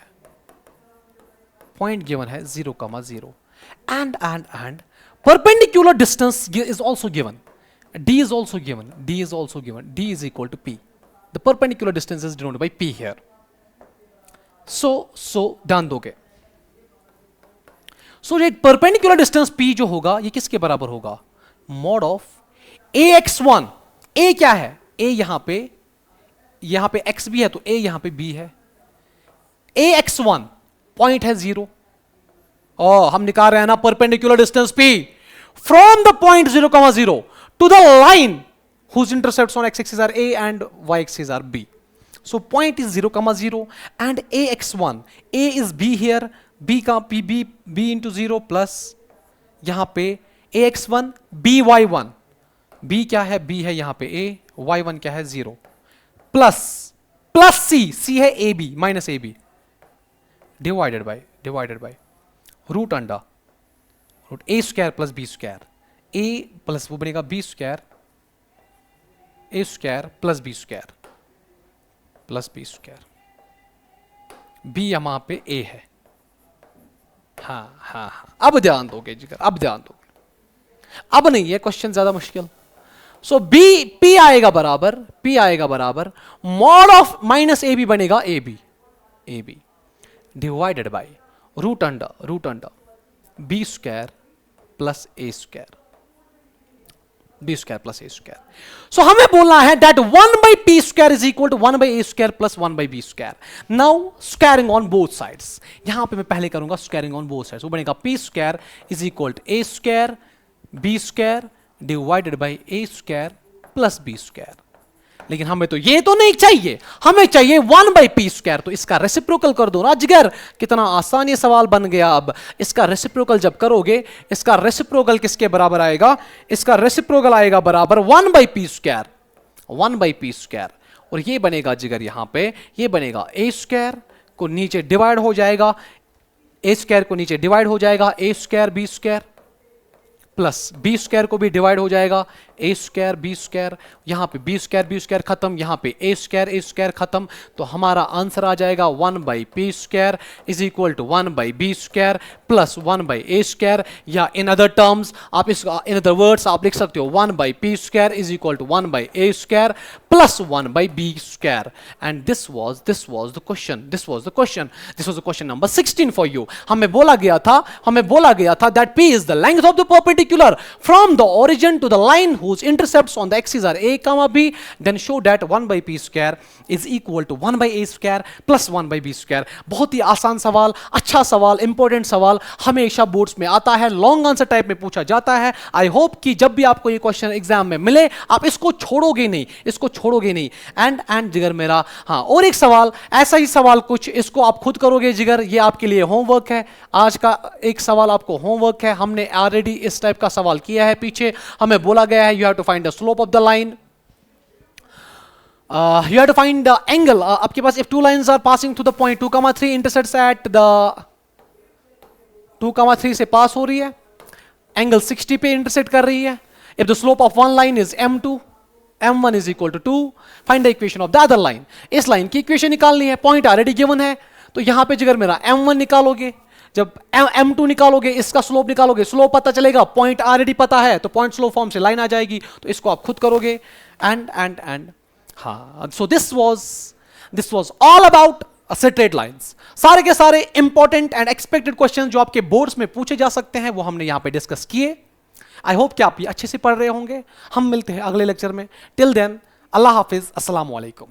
0, 0. and perpendicular distance is also given. D is also given. D is also given. D is equal to P. The perpendicular distance is denoted by P here. So ध्यान दोगे. So ये perpendicular distance P जो होगा ये किसके बराबर होगा? Mod of AX1. A क्या है? A यहां पे X भी है तो A यहां पे B है. AX1 पॉइंट है 0. हम निकाल रहे हैं ना perpendicular distance P from the point 0, 0 to the line whose intercepts on x-axis are A and y-axis are B. So point is 0, 0 and AX1. A is B here. B का B into 0 plus यहां पे AX1 BY1. B क्या है? B है यहां पे A. Y1 क्या है? 0 plus C है AB minus AB divided by root under root A square plus B square. A plus वो बनेगा B square A square plus B square B यहां पे A है. हाँ अब ध्यान दोगे जिगर, अब ध्यान दोगे. अब नहीं है क्वेश्चन ज्यादा मुश्किल. सो P आएगा बराबर मॉड ऑफ माइनस AB बनेगा AB divided by root under B square plus A square. So हमें बोलना है that 1 by P square is equal to 1 by A square plus 1 by B square. Now squaring on both sides. यहां पे मैं पहले करूंगा squaring on both sides. वो बनेगा P square is equal to A square B square divided by A square plus B square. लेकिन हमें तो ये तो नहीं चाहिए, हमें चाहिए 1 by P square. तो इसका रेसिप्रोकल कर दो ना जिगर. कितना आसान ये सवाल बन गया. अब इसका रेसिप्रोकल जब करोगे, इसका रेसिप्रोकल किसके बराबर आएगा? इसका रेसिप्रोकल आएगा बराबर 1 by P square. और ये बनेगा जिगर यहां पे, ये बनेगा A square को नीचे डिवाइड हो जाएगा, A square को नीचे डिवाइड हो जाएगा A square B square plus B square को भी डिवाइड हो जाएगा A स्क्वायर B स्क्वायर. यहां पे B स्क्वायर खत्म, यहां पे A स्क्वायर खत्म. तो हमारा आंसर आ जाएगा 1 by P square is equal to 1 by B square plus 1 by A square. या इन अदर टर्म्स आप इसका इन अदर वर्ड्स आप लिख सकते हो 1 by P square is equal to 1 by A square plus 1 by B square. And this was the question number 16 for you. हमें बोला गया था that P is the length of the perpendicular from the origin to the line whose intercepts on the axis are A, B, then show that 1 by P square is equal to 1 by A square plus 1 by B square. बहुत ही आसान सवाल, अच्छा सवाल, important सवाल, हमेशा boards में आता है, लॉन्ग आंसर टाइप में पूछा जाता है. आई होप कि जब भी आपको ये क्वेश्चन एग्जाम में मिले आप इसको छोड़ोगे नहीं. एंड जिगर मेरा हाँ और एक सवाल, ऐसा ही सवाल कुछ, इसको आप खुद करोगे जिगर, ये आपके लिए होमवर्क है. आज का एक सवाल आपको होमवर्क है. हमने ऑलरेडी इस टाइप का सवाल किया है पीछे. हमें बोला गया है you have to find the slope of the line, you have to find the angle. आपके पास if two lines are passing through the point 2,3 intersects at the 2,3 से पास हो रही है, एंगल 60 पे इंटरसेक्ट कर रही है. if the slope of one line is m2, m1 is equal to 2, find the equation of the other line. इस line की इक्वेशन निकालनी है, पॉइंट ऑलरेडी गिवन है. तो यहां पे जिगर मेरा m1 निकालोगे, जब m2 निकालोगे, इसका स्लोप निकालोगे, स्लोप पता चलेगा, पॉइंट ऑलरेडी पता है, तो पॉइंट स्लोप फॉर्म से लाइन आ जाएगी. तो इसको आप खुद करोगे. एंड हाँ, so this was all about straight lines. सारे के सारे इंपॉर्टेंट एंड एक्सपेक्टेड क्वेश्चन जो आपके बोर्ड्स में पूछे जा सकते हैं वो हमने यहां पे डिस्कस किए. आई होप कि आप ये अच्छे से पढ़ रहे होंगे. हम मिलते हैं अगले लेक्चर में. टिल देन अल्लाह हाफिज, अस्सलाम वालेकुम.